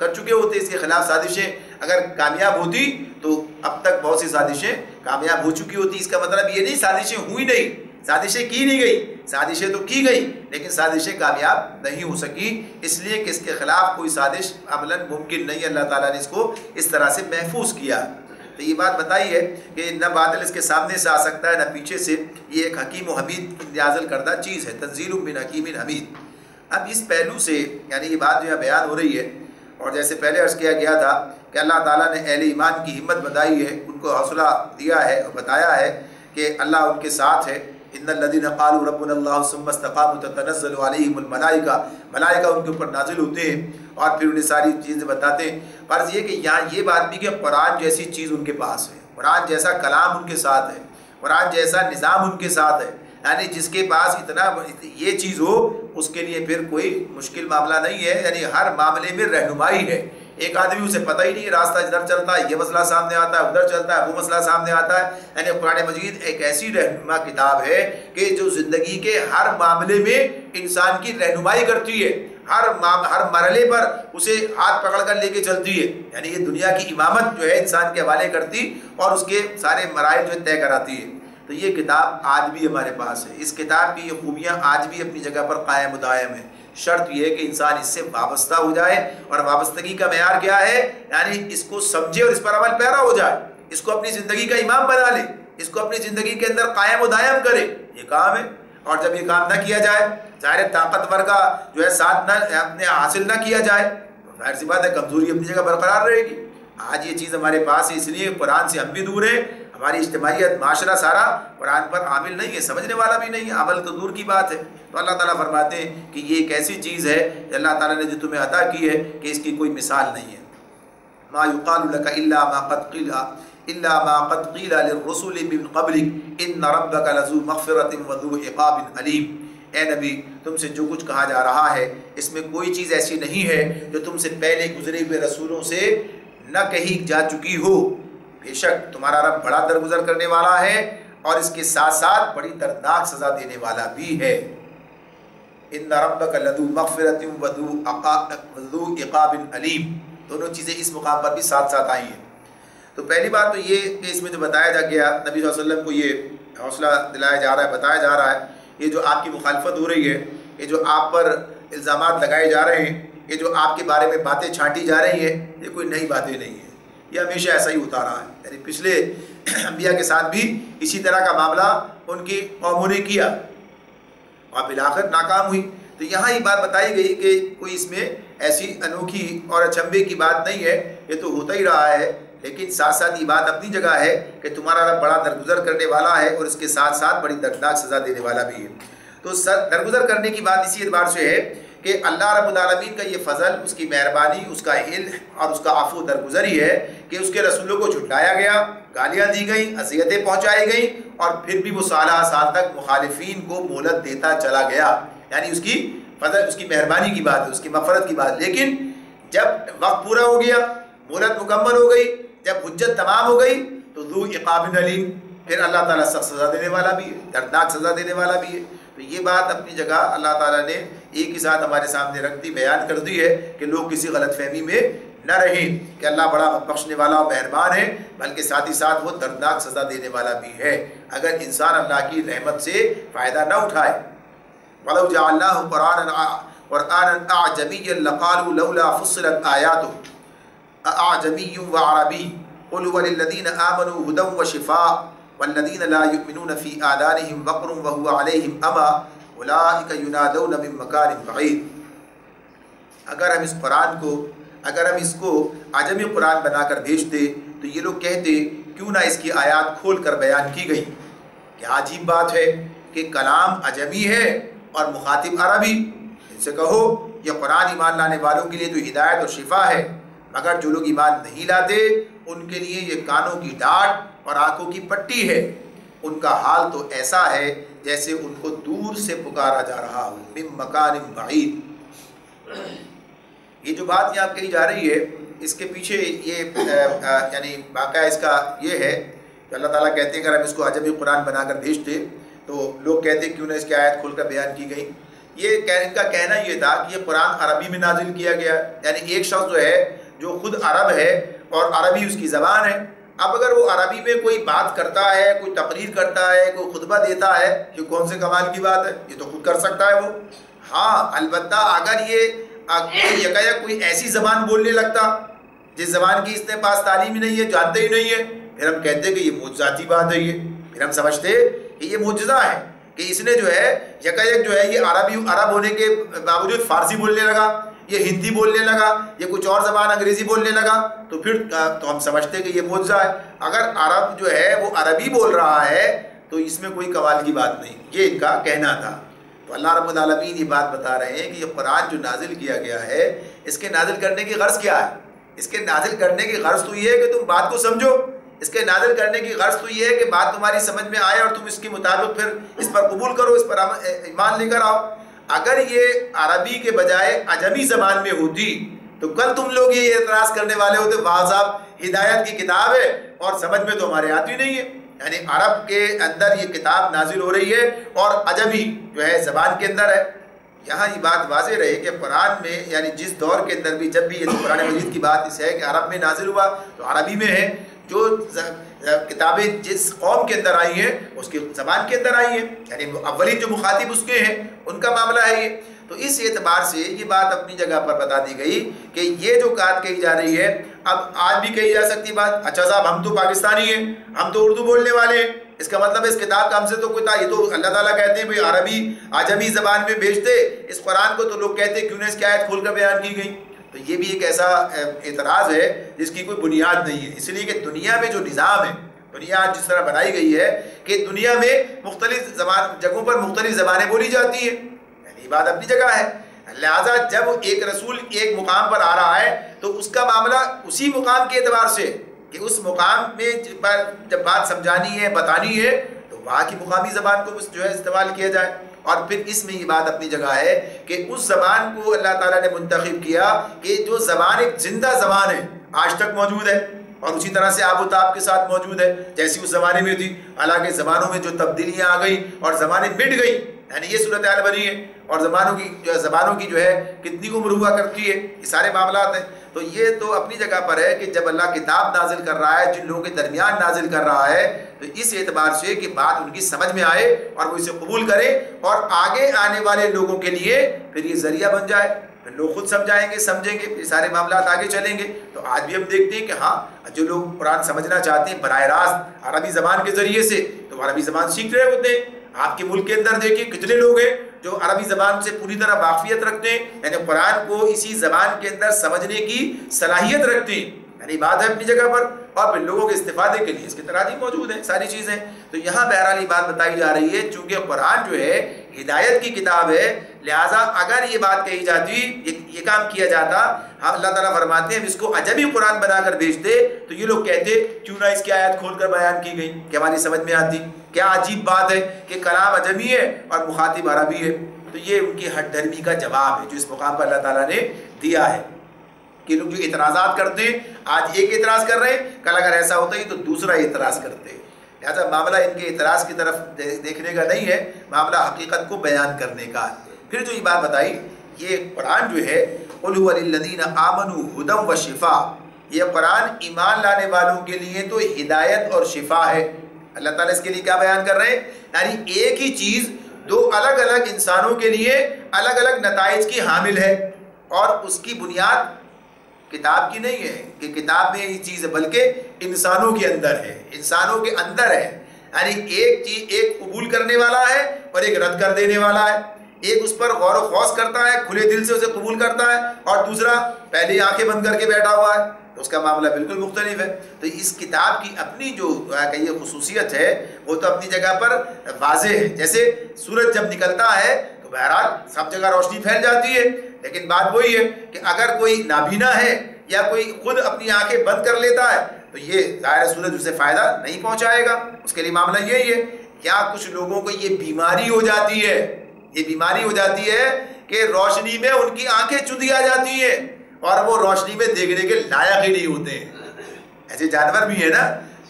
چکے ہوتے، اس کے خلاف سازشیں اگر کامیاب ہوتی تو اب تک بہت سی سازشیں کامیاب ہو چکی ہوتی۔ اس کا مطلب یہ نہیں سازشیں ہوئی نہیں، سازشیں کی نہیں گئی، سازشیں تو کی گئی لیکن سازشیں کامیاب نہیں ہو سکی، اس لیے کہ اس کے خلاف کوئی سازش عملاً ممکن نہیں، اللہ تعالیٰ نے اس کو اس طرح سے محفوظ کیا۔ تو یہ بات بتائی ہے کہ نہ باطل اس کے سامنے سے آ سکتا ہے نہ پیچھے سے، یہ ایک حکیم و حمید نازل کردہ چیز ہے، تنزیل من حکیم حمید۔ اب اس پہلو سے یعنی یہ بات جو ہے بیان ہو رہی ہے، اور جیسے پہلے عرض کیا گیا تھا کہ اللہ تعالیٰ نے اہل ایمان کی ہمت بتائی ہے، ان کو حوصلہ دیا ہے اور بتایا ہے کہ اللہ ان کے ساتھ ہے۔ ان الذين قالوا ربنا الله ثم استقاموا تتنزل عليهم الملائکہ، ملائکہ ان کے اوپر نازل ہوتے ہیں اور پھر انہیں ساری چیزیں بتاتے ہیں۔ فرض یہ کہ یہاں یہ بات بھی کہ قرآن جیسی چیز ان کے پاس ہے، قرآن جیسا کلام ان کے ساتھ ہے، قرآن جیسا نظام ان کے ساتھ ہے، یعنی جس کے پاس اتنا یہ چیز ہو اس کے لیے پھر کوئی مشکل معاملہ نہیں ہے، یعنی ہر معاملے میں رہنمائی ہے۔ ایک آدمی اسے پتہ ہی نہیں، راستہ ادھر چلتا ہے یہ مسئلہ سامنے آتا ہے، ادھر چلتا ہے وہ مسئلہ سامنے آتا ہے، یعنی قرآن مجید ایک ایسی رہنما کتاب ہے کہ جو زندگی کے ہر معاملے میں انسان کی رہنمائی کرتی ہے، ہر مرحلے پر اسے ہاتھ پکڑ کر لے کے چلتی ہے، یعنی یہ دنیا کی امامت جو ہے انسان کے حوالے کرتی اور اس کے سارے مراحل جو طے کراتی ہے۔ تو یہ کتاب آج بھی ہمارے پاس ہے، اس کتاب کی یہ خوبیاں آج بھی اپنی جگہ پر قائم و دائم ہیں۔ شرط یہ ہے کہ انسان اس سے وابستہ ہو جائے، اور وابستگی کا معیار کیا ہے؟ یعنی اس کو سمجھے اور اس پر عمل پیرا ہو جائے، اس کو اپنی زندگی کا امام بنا لے، اس کو اپنی زندگی کے اندر قائم و دائم کرے، یہ کام ہے۔ اور جب یہ کام نہ کیا جائے، ظاہر طاقتور کا جو ہے ساتھ نہ اپنے حاصل نہ کیا جائے، تو ظاہر سی بات ہے کمزوری اپنی جگہ برقرار رہے گی۔ آج یہ چیز ہمارے پاس ہے، اس لیے قرآن سے ہم بھی دور ہیں، ہماری اجتماعیت معاشرہ سارا قرآن پر عامل نہیں ہے، سمجھنے والا بھی نہیں ہے، عمل تو دور کی بات ہے۔ تو اللہ تعالیٰ فرماتے ہیں کہ یہ ایک ایسی چیز ہے کہ اللہ تعالیٰ نے جو تمہیں عطا کی ہے کہ اس کی کوئی مثال نہیں ہے۔ ما يقال لك الا ما قد قيل للرسل من قبلك ان ربك لذو مغفرة وذو عقاب علیم۔ اے نبی، تم سے جو کچھ کہا جا رہا ہے اس میں کوئی چیز ایسی نہیں ہے جو تم سے پہلے گزرے ہوئے رسولوں سے نہ کہی جا چکی ہو۔ بے شک تمہارا رب بڑا درگزر کرنے والا ہے اور اس کے ساتھ ساتھ بڑی دردناک سزا دینے والا بھی ہے۔ ان ربک لذو مغفرۃ وذو عقاب علیم، دونوں چیزیں اس مقام پر بھی ساتھ ساتھ آئی ہیں۔ تو پہلی بات تو یہ کہ اس میں جو بتایا جا گیا، نبی صلی اللہ علیہ وسلم کو یہ حوصلہ دلایا جا رہا ہے، بتایا جا رہا ہے یہ جو آپ کی مخالفت ہو رہی ہے، یہ جو آپ پر الزامات لگائے جا رہے ہیں، یہ جو آپ کے بارے میں باتیں چھانٹی جا رہی ہیں، یہ کوئی نئی باتیں نہیں ہیں، یہ ہمیشہ ایسا ہی ہوتا رہا ہے۔ یعنی پچھلے انبیاء کے ساتھ بھی اسی طرح کا معاملہ ان کی قوموں نے کیا اور بالآخر ناکام ہوئی۔ تو یہاں یہ بات بتائی گئی کہ کوئی اس میں ایسی انوکھی اور اچنبے کی بات نہیں ہے، یہ تو ہوتا ہی رہا ہے، لیکن ساتھ ساتھ یہ بات اپنی جگہ ہے کہ تمہارا رب بڑا درگزر کرنے والا ہے اور اس کے ساتھ ساتھ بڑی دردناک سزا دینے والا بھی ہے۔ تو درگزر کرنے کی بات اسی اعتبار سے ہے کہ اللہ رب العالمین کا یہ فضل، اس کی مہربانی، اس کا علم اور اس کا عفو درگزر ہی ہے کہ اس کے رسولوں کو جھٹلایا گیا، گالیاں دی گئیں، اذیتیں پہنچائی گئیں، اور پھر بھی وہ سالہ سال تک مخالفین کو مہلت دیتا چلا گیا۔ یعنی اس کی فضل، اس کی مہربانی کی بات ہے، اس کی مغفرت کی بات۔ لیکن جب وقت پورا ہو گیا، مہلت مکمل ہو گئی، جب حجت تمام ہو گئی، تو ذو عقاب علیم، پھر اللہ تعالیٰ سخت سزا دینے والا بھی ہے، دردناک سزا دینے والا بھی ہے۔ تو یہ بات اپنی جگہ اللہ تعالیٰ نے ایک ہی ساتھ ہمارے سامنے رکھ دی، بیان کر دی ہے کہ لوگ کسی غلط فہمی میں نہ رہیں کہ اللہ بڑا بخشنے والا اور مہربان ہے، بلکہ ساتھ ہی ساتھ وہ دردناک سزا دینے والا بھی ہے اگر انسان اللہ کی رحمت سے فائدہ نہ اٹھائے۔ وَلَوْ جَعَلْنَاهُ قُرْآنًا أَعْجَمِيًّا لَقَالُوا لَوْلَا فُصِّلَتْ آيَاتُهُ أَأَعْجَمِيٌّ وَعَرَبِيٌّ قُلْ هُوَ لِلَّذِينَ آمَنُوا هُدًى وَشِفَاءٌ وَالَّذِينَ لَا يُؤْمِنُونَ فِي آذَانِهِمْ وَقْرٌ وَهُوَ عَلَيْهِمْ أَمًى أُولَٰئِكَ يُنَادَوْنَ مِن مَّكَانٍ بَعِيدٍ۔ اگر ہم اس کو عجمی قرآن بنا کر بھیجتے تو یہ لوگ کہتے کیوں نہ اس کی آیات کھول کر بیان کی گئی۔ کیا عجیب بات ہے کہ کلام عجمی ہے اور مخاطب عربی۔ ان سے کہو یہ قرآن ایمان لانے والوں کے لیے تو ہدایت اور شفا ہے، مگر جو لوگ ایمان نہیں لاتے ان کے لیے یہ کانوں کی ڈاٹ اور آنکھوں کی پٹی ہے۔ ان کا حال تو ایسا ہے جیسے ان کو دور سے پکارا جا رہا ہو، من مکان بعید۔ یہ جو بات یہاں کہی جا رہی ہے، اس کے پیچھے یہ یعنی واقعہ اس کا یہ ہے کہ اللہ تعالیٰ کہتے ہیں اگر ہم اس کو عجمی قرآن بنا کر بھیجتے تو لوگ کہتے کیوں نہ اس کی آیت کھول کر بیان کی گئی۔ یہ ان کا کہنا یہ تھا کہ یہ قرآن عربی میں نازل کیا گیا، یعنی ایک شخص جو ہے جو خود عرب ہے اور عربی اس کی زبان ہے، اب اگر وہ عربی میں کوئی بات کرتا ہے، کوئی تقریر کرتا ہے، کوئی خطبہ دیتا ہے، یہ کون سے کمال کی بات ہے، یہ تو خود کر سکتا ہے وہ۔ ہاں البتہ اگر یہ یکایک کوئی ایسی زبان بولنے لگتا جس زبان کی اس نے پاس تعلیم ہی نہیں ہے، جانتے ہی نہیں ہے، پھر ہم کہتے کہ یہ معجزاتی بات ہے، یہ پھر ہم سمجھتے کہ یہ معجزہ ہے کہ اس نے جو ہے یکایک جو ہے یہ عرب ہونے کے باوجود فارسی بولنے لگا، یہ ہندی بولنے لگا، یہ کچھ اور زبان انگریزی بولنے لگا، تو پھر تو ہم سمجھتے کہ یہ معجزہ ہے۔ اگر عرب جو ہے وہ عربی بول رہا ہے تو اس میں کوئی کمال کی بات نہیں، یہ ان کا کہنا تھا۔ تو اللہ رب العالمین یہ بات بتا رہے ہیں کہ یہ قرآن جو نازل کیا گیا ہے، اس کے نازل کرنے کی غرض کیا ہے؟ اس کے نازل کرنے کی غرض تو یہ ہے کہ تم بات کو سمجھو، اس کے نازل کرنے کی غرض تو یہ ہے کہ بات تمہاری سمجھ میں آئے اور تم اس کے مطابق پھر اس پر قبول کرو، اس پر ایمان لے کر آؤ۔ اگر یہ عربی کے بجائے عجمی زبان میں ہوتی تو کل تم لوگ یہ اعتراض کرنے والے ہوتے واہ صاحب ہدایت کی کتاب ہے اور سمجھ میں تو ہمارے آتی نہیں ہے۔ یعنی عرب کے اندر یہ کتاب نازل ہو رہی ہے اور عجمی جو ہے زبان کے اندر ہے۔ یہاں یہ بات واضح رہے کہ قرآن میں یعنی جس دور کے اندر بھی جب بھی یہ قرآن مجید کی بات اس ہے کہ عرب میں نازل ہوا تو عربی میں ہے، جو کتابیں جس قوم کے اندر آئی ہیں اس کی زبان کے اندر آئی ہیں، یعنی اولین جو مخاطب اس کے ہیں ان کا معاملہ ہے یہ۔ تو اس اعتبار سے یہ بات اپنی جگہ پر بتا دی گئی کہ یہ جو بات کہی جا رہی ہے اب آج بھی کہی جا سکتی بات، اچھا صاحب ہم تو پاکستانی ہیں، ہم تو اردو بولنے والے ہیں، اس کا مطلب اس کتاب کا ہم سے تو کوئی تھا، یہ تو اللہ تعالیٰ کہتے ہیں بھائی عربی عجمی زبان میں بھیجتے اس قرآن کو، تو لوگ کہتے کیوں نہ اس کی آیت کھول کر بیان کی گئی۔ تو یہ بھی ایک ایسا اعتراض ہے جس کی کوئی بنیاد نہیں ہے، اس لیے کہ دنیا میں جو نظام ہے، دنیا جس طرح بنائی گئی ہے کہ دنیا میں مختلف جگہوں پر مختلف زبانیں بولی جاتی ہیں، یعنی یہ بات اپنی جگہ ہے۔ لہٰذا جب ایک رسول ایک مقام پر آ رہا ہے تو اس کا معاملہ اسی مقام کے اعتبار سے کہ اس مقام میں جب بات سمجھانی ہے، بتانی ہے، تو وہاں کی مقامی زبان کو جو ہے استعمال کیا جائے۔ اور پھر اس میں یہ بات اپنی جگہ ہے کہ اس زبان کو اللہ تعالیٰ نے منتخب کیا کہ جو زبان ایک زندہ زبان ہے، آج تک موجود ہے اور اسی طرح سے آب و تاب کے ساتھ موجود ہے جیسی اس زمانے میں تھی۔ حالانکہ زبانوں میں جو تبدیلیاں آ گئیں اور زبانیں مٹ گئیں، یعنی یہ صورتحال بنی ہے، اور زبانوں کی جو ہے کتنی عمر ہوا کرتی ہے، یہ سارے معاملات ہیں۔ تو یہ تو اپنی جگہ پر ہے کہ جب اللہ کتاب نازل کر رہا ہے، جن لوگوں کے درمیان نازل کر رہا ہے، تو اس اعتبار سے کہ بات ان کی سمجھ میں آئے اور وہ اسے قبول کرے اور آگے آنے والے لوگوں کے لیے پھر یہ ذریعہ بن جائے، پھر لوگ خود سمجھائیں گے، سمجھیں گے، یہ سارے معاملات آگے چلیں گے۔ تو آج بھی ہم دیکھتے ہیں کہ ہاں جو لوگ قرآن سمجھنا چاہتے ہیں براہ راست عربی زبان کے ذریعے سے، تو عربی زبان سیکھ رہے ہوتے ہیں۔ آپ کے ملک کے اندر دیکھیں کتنے لوگ ہیں جو عربی زبان سے پوری طرح واقفیت رکھتے ہیں، یعنی قرآن کو اسی زبان کے اندر سمجھنے کی صلاحیت رکھتے ہیں، یعنی بات ہے اپنی جگہ پر، اور پھر لوگوں کے استفادے کے لیے اس کے تراجم موجود ہیں، ساری چیزیں۔ تو یہاں بہرحال یہ بات بتائی جا رہی ہے چونکہ قرآن جو ہے ہدایت کی کتاب ہے، لہٰذا اگر یہ بات کہی جاتی، یہ کام کیا جاتا، ہم اللہ تعالیٰ فرماتے ہیں ہم اس کو عجمی قرآن بنا کر بھیجتے، تو یہ لوگ کہتے کیوں نہ اس کی آیت کھول کر بیان کی گئی کہ ہماری سمجھ میں آتی۔ کیا عجیب بات ہے کہ کلام عجمی ہے اور مخاطب عربی ہے۔ تو یہ ان کی ہٹ دھرمی کا جواب ہے جو اس مقام پر اللہ تعالیٰ نے دیا ہے کہ لوگ جو اعتراضات کرتے ہیں، آج ایک اعتراض کر رہے ہیں، کل اگر ایسا ہوتا ہی تو دوسرا اعتراض کرتے ہیں۔ لہٰذا معاملہ ان کے اعتراض کی طرف دیکھنے کا نہیں ہے، معاملہ حقیقت کو بیان کرنے کا۔ پھر جو یہ بات بتائی، یہ قرآن جو ہے قُلْ هُوَ لِلَّذِينَ آمَنُوا هُدًى وَشِفَاءٌ، یہ قرآن ایمان لانے والوں کے لیے تو ہدایت اور شفا ہے۔ اللہ تعالیٰ اس کے لیے کیا بیان کر رہے ہیں؟ یعنی ایک ہی چیز دو الگ الگ انسانوں کے لیے الگ الگ نتائج کی حامل ہے، اور اس کی بنیاد کتاب کی نہیں ہے کہ کتاب میں یہ چیز ہے، بلکہ انسانوں کے اندر ہے، انسانوں کے اندر ہے۔ یعنی ایک چیز، ایک قبول کرنے والا ہے اور ایک رد کر دینے والا ہے، ایک اس پر غور و خوض کرتا ہے، کھلے دل سے اسے قبول کرتا ہے، اور دوسرا پہلے آنکھیں بند کر کے بیٹھا ہوا ہے، تو اس کا معاملہ بالکل مختلف ہے۔ تو اس کتاب کی اپنی جو یہ خصوصیت ہے وہ تو اپنی جگہ پر واضح ہے۔ جیسے سورج جب نکلتا ہے تو بہرحال سب جگہ روشنی پھیل جاتی ہے، لیکن بات وہی ہے کہ اگر کوئی نابینا ہے یا کوئی خود اپنی آنکھیں بند کر لیتا ہے تو یہ ظاہر سورج اسے فائدہ نہیں پہنچائے گا، اس کے لیے معاملہ یہی ہے۔ یا کچھ لوگوں کو یہ بیماری ہو جاتی ہے، یہ بیماری ہو جاتی ہے کہ روشنی میں ان کی آنکھیں چندی آ جاتی ہیں اور وہ روشنی میں دیکھنے کے لائق ہی نہیں ہوتے ہیں۔ ایسے جانور بھی ہیں نا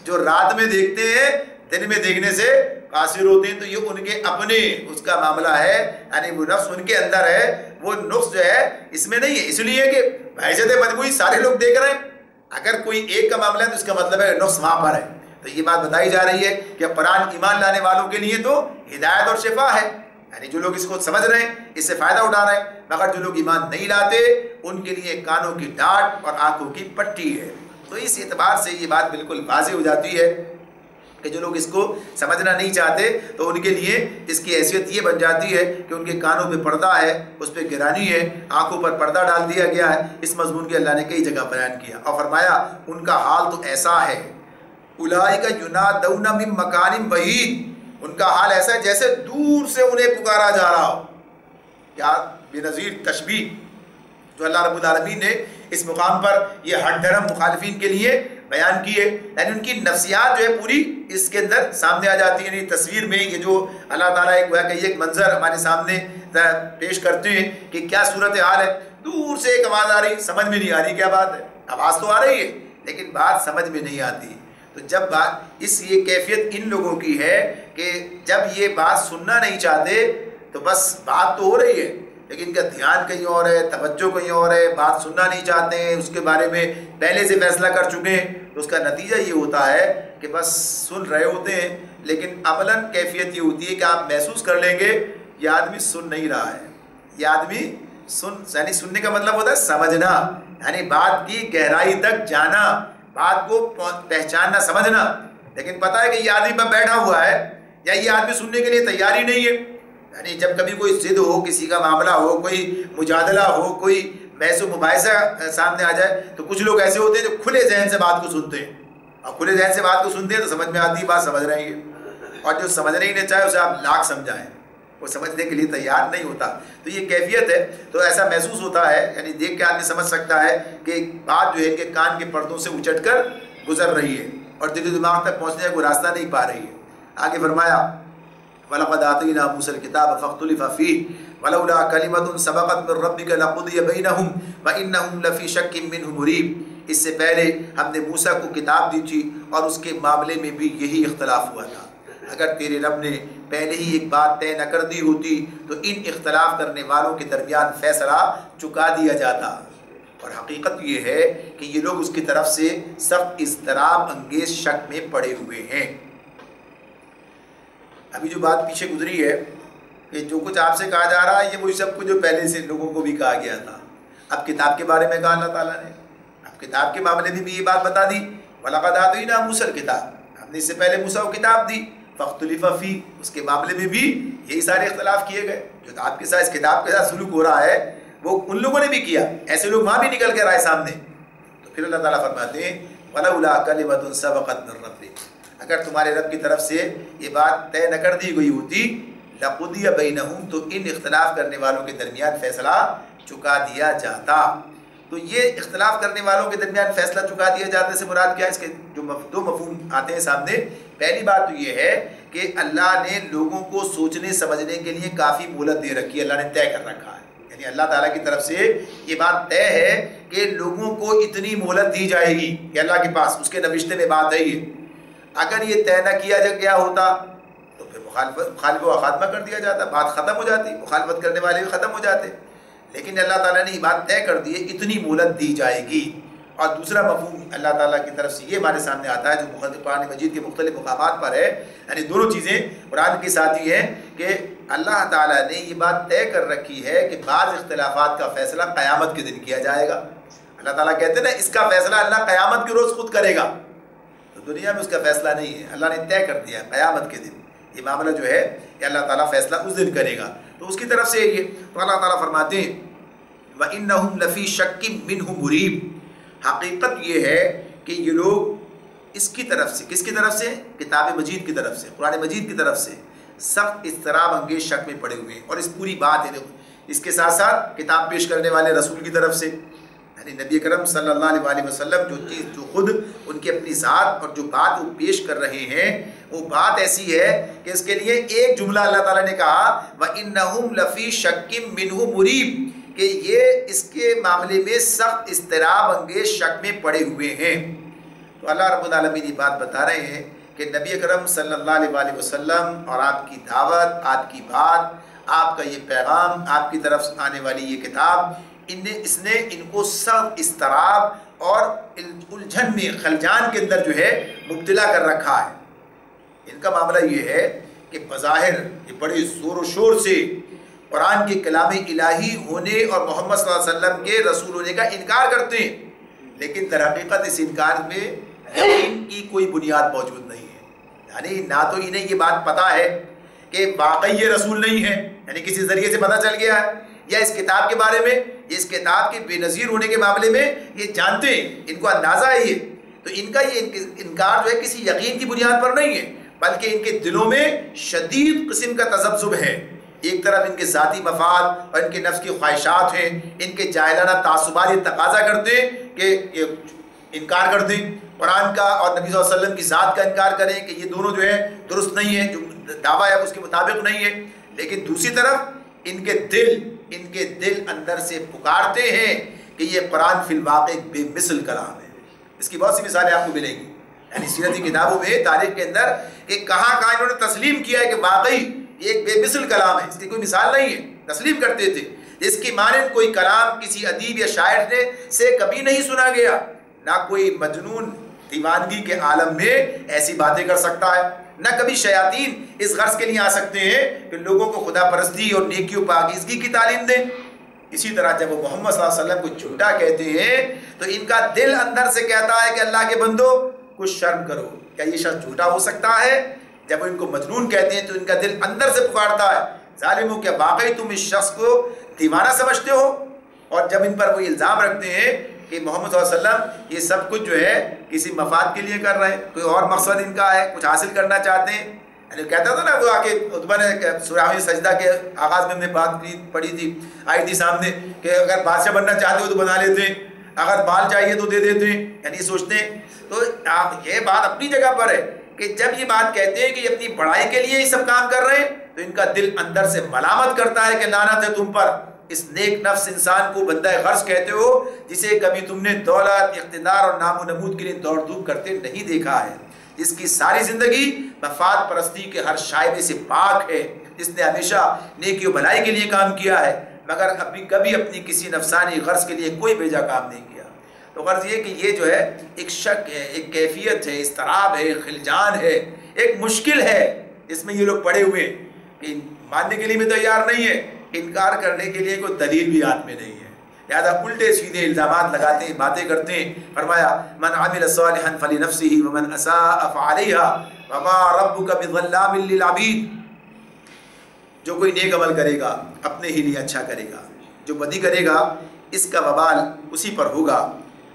جو رات میں دیکھتے ہیں، دن میں دیکھنے سے قاصر ہوتے ہیں، تو یہ ان کے اپنے اس کا معاملہ ہے، یعنی وہ نفس ان کے اندر ہے، وہ نقص جو ہے اس میں نہیں ہے، اس لیے کہ بحیثیت مجموعی سارے لوگ دیکھ رہے ہیں۔ اگر کوئی ایک کا معاملہ ہے تو اس کا مطلب ہے نقص وہاں پر ہے۔ تو یہ بات بتائی جا رہی ہے کہ قرآن ایمان لانے والوں کے لیے تو ہدایت اور شفا ہے، یعنی جو لوگ اس کو سمجھ رہے ہیں، اس سے فائدہ اٹھا رہے ہیں، مگر جو لوگ ایمان نہیں لاتے ان کے لیے کانوں کی ڈانٹ اور آنکھوں کی پٹی ہے۔ تو اس اعتبار سے یہ بات بالکل واضح ہو جاتی ہے کہ جو لوگ اس کو سمجھنا نہیں چاہتے تو ان کے لیے اس کی حیثیت یہ بن جاتی ہے کہ ان کے کانوں پہ پردہ ہے، اس پہ گرانی ہے، آنکھوں پر پردہ ڈال دیا گیا ہے۔ اس مضمون کے اللہ نے کئی جگہ بیان کیا اور فرمایا ان کا حال تو ایسا ہے، اولئک ینادون من مکان بعید، ان کا حال ایسا ہے جیسے دور سے انہیں پکارا جا رہا ہو۔ کیا بے نظیر تشبیہ جو اللہ رب العالمین نے اس مقام پر یہ ہٹ دھرم مخالفین کے لیے بیان کی ہے، یعنی ان کی نفسیات جو ہے پوری اس کے اندر سامنے آ جاتی ہے۔ یعنی تصویر میں یہ جو اللہ تعالیٰ ایک منظر ہمارے سامنے پیش کرتے ہیں کہ کیا صورتحال ہے، دور سے ایک آواز آ رہی، سمجھ میں نہیں آ رہی کیا بات ہے، آواز تو آ رہی ہے لیکن بات سمجھ میں نہیں آتی۔ تو جب بات یہ کیفیت ان لوگوں کی ہے کہ جب یہ بات سننا نہیں چاہتے تو بس بات تو ہو رہی ہے لیکن ان کا دھیان کہیں اور ہے، توجہ کہیں اور ہے، بات سننا نہیں چاہتے ہیں، اس کے بارے میں پہلے سے فیصلہ کر چکے ہیں، تو اس کا نتیجہ یہ ہوتا ہے کہ بس سن رہے ہوتے ہیں لیکن عملاً کیفیت یہ ہوتی ہے کہ آپ محسوس کر لیں گے یہ آدمی سن نہیں رہا ہے، یہ آدمی یعنی سننے کا مطلب ہوتا ہے سمجھنا، یعنی بات کی گہرائی تک جانا، بات کو پہچاننا، سمجھنا، لیکن پتہ ہے کہ یہ آدمی پر بیٹھا ہوا ہے یا یہ آدمی سننے کے لیے تیار ہی نہیں ہے۔ یعنی جب کبھی کوئی ضد ہو، کسی کا معاملہ ہو، کوئی مجادلہ ہو، کوئی بحث و مباحثہ سامنے آ جائے تو کچھ لوگ ایسے ہوتے ہیں جو کھلے ذہن سے بات کو سنتے ہیں، اور کھلے ذہن سے بات کو سنتے ہیں تو سمجھ میں آتی ہے بات سمجھ رہی ہے، اور جو سمجھنا ہی نہیں چاہے اسے آپ لاکھ سمجھائیں وہ سمجھنے کے لیے تیار نہیں ہوتا۔ تو یہ کیفیت ہے، تو ایسا محسوس ہوتا ہے، یعنی دیکھ کے آدمی سمجھ سکتا ہے کہ بات جو ہے کہ کان کے پردوں سے اچٹ کر گزر رہی ہے اور دل و دماغ تک پہنچنے کا کوئی راستہ نہیں پا رہی ہے۔ آگے فرمایا وَلَقَدْ آتَيْنَا مُوسَى الْكِتَابَ فَاخْتُلِفَ فِيهِ وَلَوْلَا كَلِمَةٌ سَبَقَتْ مِنْ رَبِّكَ لَقُضِيَ بَيْنَهُمْ وَإِنَّهُمْ لَفِي شَكٍّ مِّنْهُ مُرِيبٍ۔ اس سے پہلے ہم نے موسیٰ کو کتاب دی تھی اور اس کے معاملے میں بھی یہی اختلاف ہوا تھا، اگر تیرے رب نے پہلے ہی ایک بات طے نہ کر دی ہوتی تو ان اختلاف کرنے والوں کے درمیان فیصلہ چکا دیا جاتا۔ اور حقیقت یہ ہے کہ یہ لوگ اس کی طرف سے سخت اضطراب انگیز شک میں پڑے ہوئے ہیں۔ ابھی جو بات پیچھے گزری ہے کہ جو کچھ آپ سے کہا جا رہا ہے یہ وہی سب کچھ جو پہلے سے لوگوں کو بھی کہا گیا تھا۔ اب کتاب کے بارے میں کہا اللہ تعالیٰ نے، اب کتاب کے معاملے میں بھی یہ بات بتا دی، وَلَقَدْ آتَيْنَا مُوسَى الْكِتَابَ، ہم نے اس سے پہلے موسیٰ کو کتاب دی، فَاخْتُلِفَ فِيهِ، اس کے معاملے میں بھی یہی سارے اختلاف کیے گئے۔ جو آپ کے ساتھ اس کتاب کے ساتھ سلوک ہو رہا ہے وہ ان لوگوں نے بھی کیا، ایسے لوگ وہاں بھی نکل کر آئے سامنے۔ تو پھر اللہ تعالیٰ فرماتے ہیں وَلَوْلَا كَلِمَةٌ سَبَقَتْ مِن رَّبِّكَ، اگر تمہارے رب کی طرف سے یہ بات طے نہ کر دی گئی ہوتی، لَقُضِيَ بَيْنَهُمْ، تو ان اختلاف کرنے والوں کے درمیان فیصلہ چکا دیا جاتا۔ تو یہ اختلاف کرنے والوں کے درمیان فیصلہ چکا دیا جانے سے مراد کیا ہے؟ اس کے جو دو مفہوم آتے ہیں سامنے۔ پہلی بات تو یہ ہے کہ اللہ نے لوگوں کو سوچنے سمجھنے کے لیے کافی مہلت دے رکھی ہے، اللہ نے طے کر رکھا ہے، یعنی اللہ تعالیٰ کی طرف سے یہ بات طے ہے کہ لوگوں کو اتنی مہلت دی جائے گی کہ اللہ کے پاس اس کے نوشتے میں بات ہے یہ۔ اگر یہ طے نہ کیا گیا ہوتا تو پھر مخالف کو خاتمہ کر دیا جاتا، بات ختم ہو جاتی، مخالفت کرنے والے بھی ختم ہو جاتے۔ لیکن اللہ تعالیٰ نے یہ بات طے کر دی ہے اتنی مہلت دی جائے گی۔ اور دوسرا مفہوم اللہ تعالیٰ کی طرف سے یہ ہمارے سامنے آتا ہے جو قرآن مجید کے مختلف مقامات پر ہے، یعنی دونوں چیزیں قرآن کے ساتھ ہی ہیں کہ اللہ تعالیٰ نے یہ بات طے کر رکھی ہے کہ بعض اختلافات کا فیصلہ قیامت کے دن کیا جائے گا۔ اللہ تعالیٰ کہتے ہیں نا اس کا فیصلہ اللہ قیامت کے روز خود کرے گا، تو دنیا میں اس کا فیصلہ نہیں ہے، اللہ نے طے کر دیا قیامت کے دن یہ معاملہ جو ہے یہ اللہ تعالیٰ فیصلہ اس دن کرے گا۔ تو اس کی طرف سے یہ تو اللہ تعالیٰ فرماتے ہیں وَإِنَّهُمْ لَفِي شَكٍّ مِّنْهُ مُرِيبٍ، حقیقت یہ ہے کہ یہ لوگ اس کی طرف سے، کس کی طرف سے؟ کتاب مجید کی طرف سے، قرآن مجید کی طرف سے سخت اضطراب انگیز شک میں پڑے ہوئے ہیں۔ اور اس پوری بات ہے اس کے ساتھ ساتھ کتاب پیش کرنے والے رسول کی طرف سے، یعنی نبی کرم صلی اللہ علیہ وسلم جو خود ان کی اپنی ذات اور جو بات وہ پیش کر رہے ہیں وہ بات ایسی ہے کہ اس کے لیے ایک جملہ اللہ تعالیٰ نے کہا وَإِنَّهُمْ لَفِي شَكٍّ مِّنْهُ مُرِيبٍ، کہ یہ اس کے معاملے میں سخت اضطراب انگیز شک میں پڑے ہوئے ہیں۔ تو اللہ رب العالمین یہ بات بتا رہے ہیں کہ نبی اکرم صلی اللہ علیہ وسلم اور آپ کی دعوت، آپ کی بات، آپ کا یہ پیغام، آپ کی طرف آنے والی یہ کتاب، اس نے ان کو سخت اضطراب اور الجھن میں، خلجان کے اندر جو ہے مبتلا کر رکھا ہے۔ ان کا معاملہ یہ ہے کہ بظاہر یہ بڑے زور و شور سے قرآن کے کلام الہی ہونے اور محمد صلی اللہ علیہ وسلم کے رسول ہونے کا انکار کرتے ہیں، لیکن در حقیقت اس انکار میں یقین کی کوئی بنیاد موجود نہیں ہے۔ یعنی نہ تو انہیں یہ بات پتہ ہے کہ واقعی یہ رسول نہیں ہے، یعنی کسی ذریعے سے پتہ چل گیا ہے، یا اس کتاب کے بارے میں، اس کتاب کے بے نظیر ہونے کے معاملے میں یہ جانتے ہیں، ان کو اندازہ ہے یہ، تو ان کا یہ انکار جو ہے کسی یقین کی بنیاد پر نہیں ہے، بلکہ ان کے دلوں میں شدید قسم کا تذبذب ہے۔ ایک طرف ان کے ذاتی مفاد اور ان کے نفس کی خواہشات ہیں، ان کے جاہلانہ تعصبات یہ تقاضا کرتے ہیں کہ یہ انکار کر دیں قرآن کا اور نبی صلی اللہ علیہ وسلم کی ذات کا انکار کریں کہ یہ دونوں جو ہے درست نہیں ہے، جو دعویٰ ہے اس کے مطابق نہیں ہے۔ لیکن دوسری طرف ان کے دل اندر سے پکارتے ہیں کہ یہ قرآن فی الواقع ایک بے مثل کلام ہے۔ اس کی بہت سی مثالیں آپ کو ملیں گی، یعنی سیرتی کتابوں میں، تاریخ کے اندر کہ کہاں انہوں نے تسلیم کیا ہے کہ واقعی یہ ایک بے مثل کلام ہے، اس کی کوئی مثال نہیں ہے، تسلیم کرتے تھے۔ اس کی مانند کوئی کلام کسی ادیب یا شاعر سے کبھی نہیں سنا گیا، نہ کوئی مجنون دیوانگی کے عالم میں ایسی باتیں کر سکتا ہے، نہ کبھی شیاطین اس غرض کے لیے آ سکتے ہیں کہ لوگوں کو خدا پرستی اور نیکی و پاکیزگی کی تعلیم دیں۔ اسی طرح جب وہ محمد صلی اللہ علیہ وسلم کو جھوٹا کہتے ہیں تو ان کا دل اندر سے کہتا ہے کہ اللہ کے بندو کچھ شرم کرو، کیا یہ شخص جھوٹا ہو سکتا ہے؟ جب وہ ان کو مجنون کہتے ہیں تو ان کا دل اندر سے پکارتا ہے ظالموں کیا واقعی تم اس شخص کو دیوانہ سمجھتے ہو؟ اور جب ان پر وہ الزام رکھتے ہیں کہ محمد صلی اللہ علیہ وسلم یہ سب کچھ جو ہے کسی مفاد کے لیے کر رہے ہیں، کوئی اور مقصد ان کا ہے، کچھ حاصل کرنا چاہتے ہیں، یعنی کہتا تھا نا وہ آ کے عتبہ نے سورہ سجدہ کے آغاز میں ہم نے بات پڑھی تھی، آئی تھی سامنے کہ اگر بادشاہ بننا چاہتے ہو تو بنا لیتے ہیں، اگر بال چاہیے تو دے دیتے ہیں، یعنی سوچتے ہیں۔ تو یہ بات اپنی جگہ پر ہے کہ جب یہ بات کہتے ہیں کہ یہ اپنی بڑائی کے لیے یہ سب کام کر رہے ہیں تو ان کا دل اندر سے ملامت کرتا ہے کہ لعنت ہے تم پر، اس نیک نفس انسان کو بندہ غرض کہتے ہو جسے کبھی تم نے دولت، اقتدار اور نام و نمود کے لیے دوڑ دھوپ کرتے نہیں دیکھا ہے، جس کی ساری زندگی مفاد پرستی کے ہر شائبے سے پاک ہے، جس نے ہمیشہ نیکی و بھلائی کے لیے کام کیا ہے، مگر کبھی اپنی کسی نفسانی غرض کے لیے کوئی بھیجا کام نہیں کیا۔ تو غرض یہ کہ یہ جو ہے ایک شک ہے، ایک کیفیت ہے، اضطراب ہے، خلجان ہے، ایک مشکل ہے جس میں یہ لوگ پڑے ہوئے کہ ماننے کے لیے بھی تیار نہیں ہے، انکار کرنے کے لیے کوئی دلیل بھی ہاتھ میں نہیں ہے، لہذا الٹے سیدھے الزامات لگاتے ہیں، باتیں کرتے ہیں۔ فرمایا من عمل صالحا فلنفسه ومن اساء فعليها وما ربك بظلام للعبید، جو کوئی نیک عمل کرے گا اپنے ہی لیے اچھا کرے گا، جو بدی کرے گا اس کا وبال اسی پر ہوگا،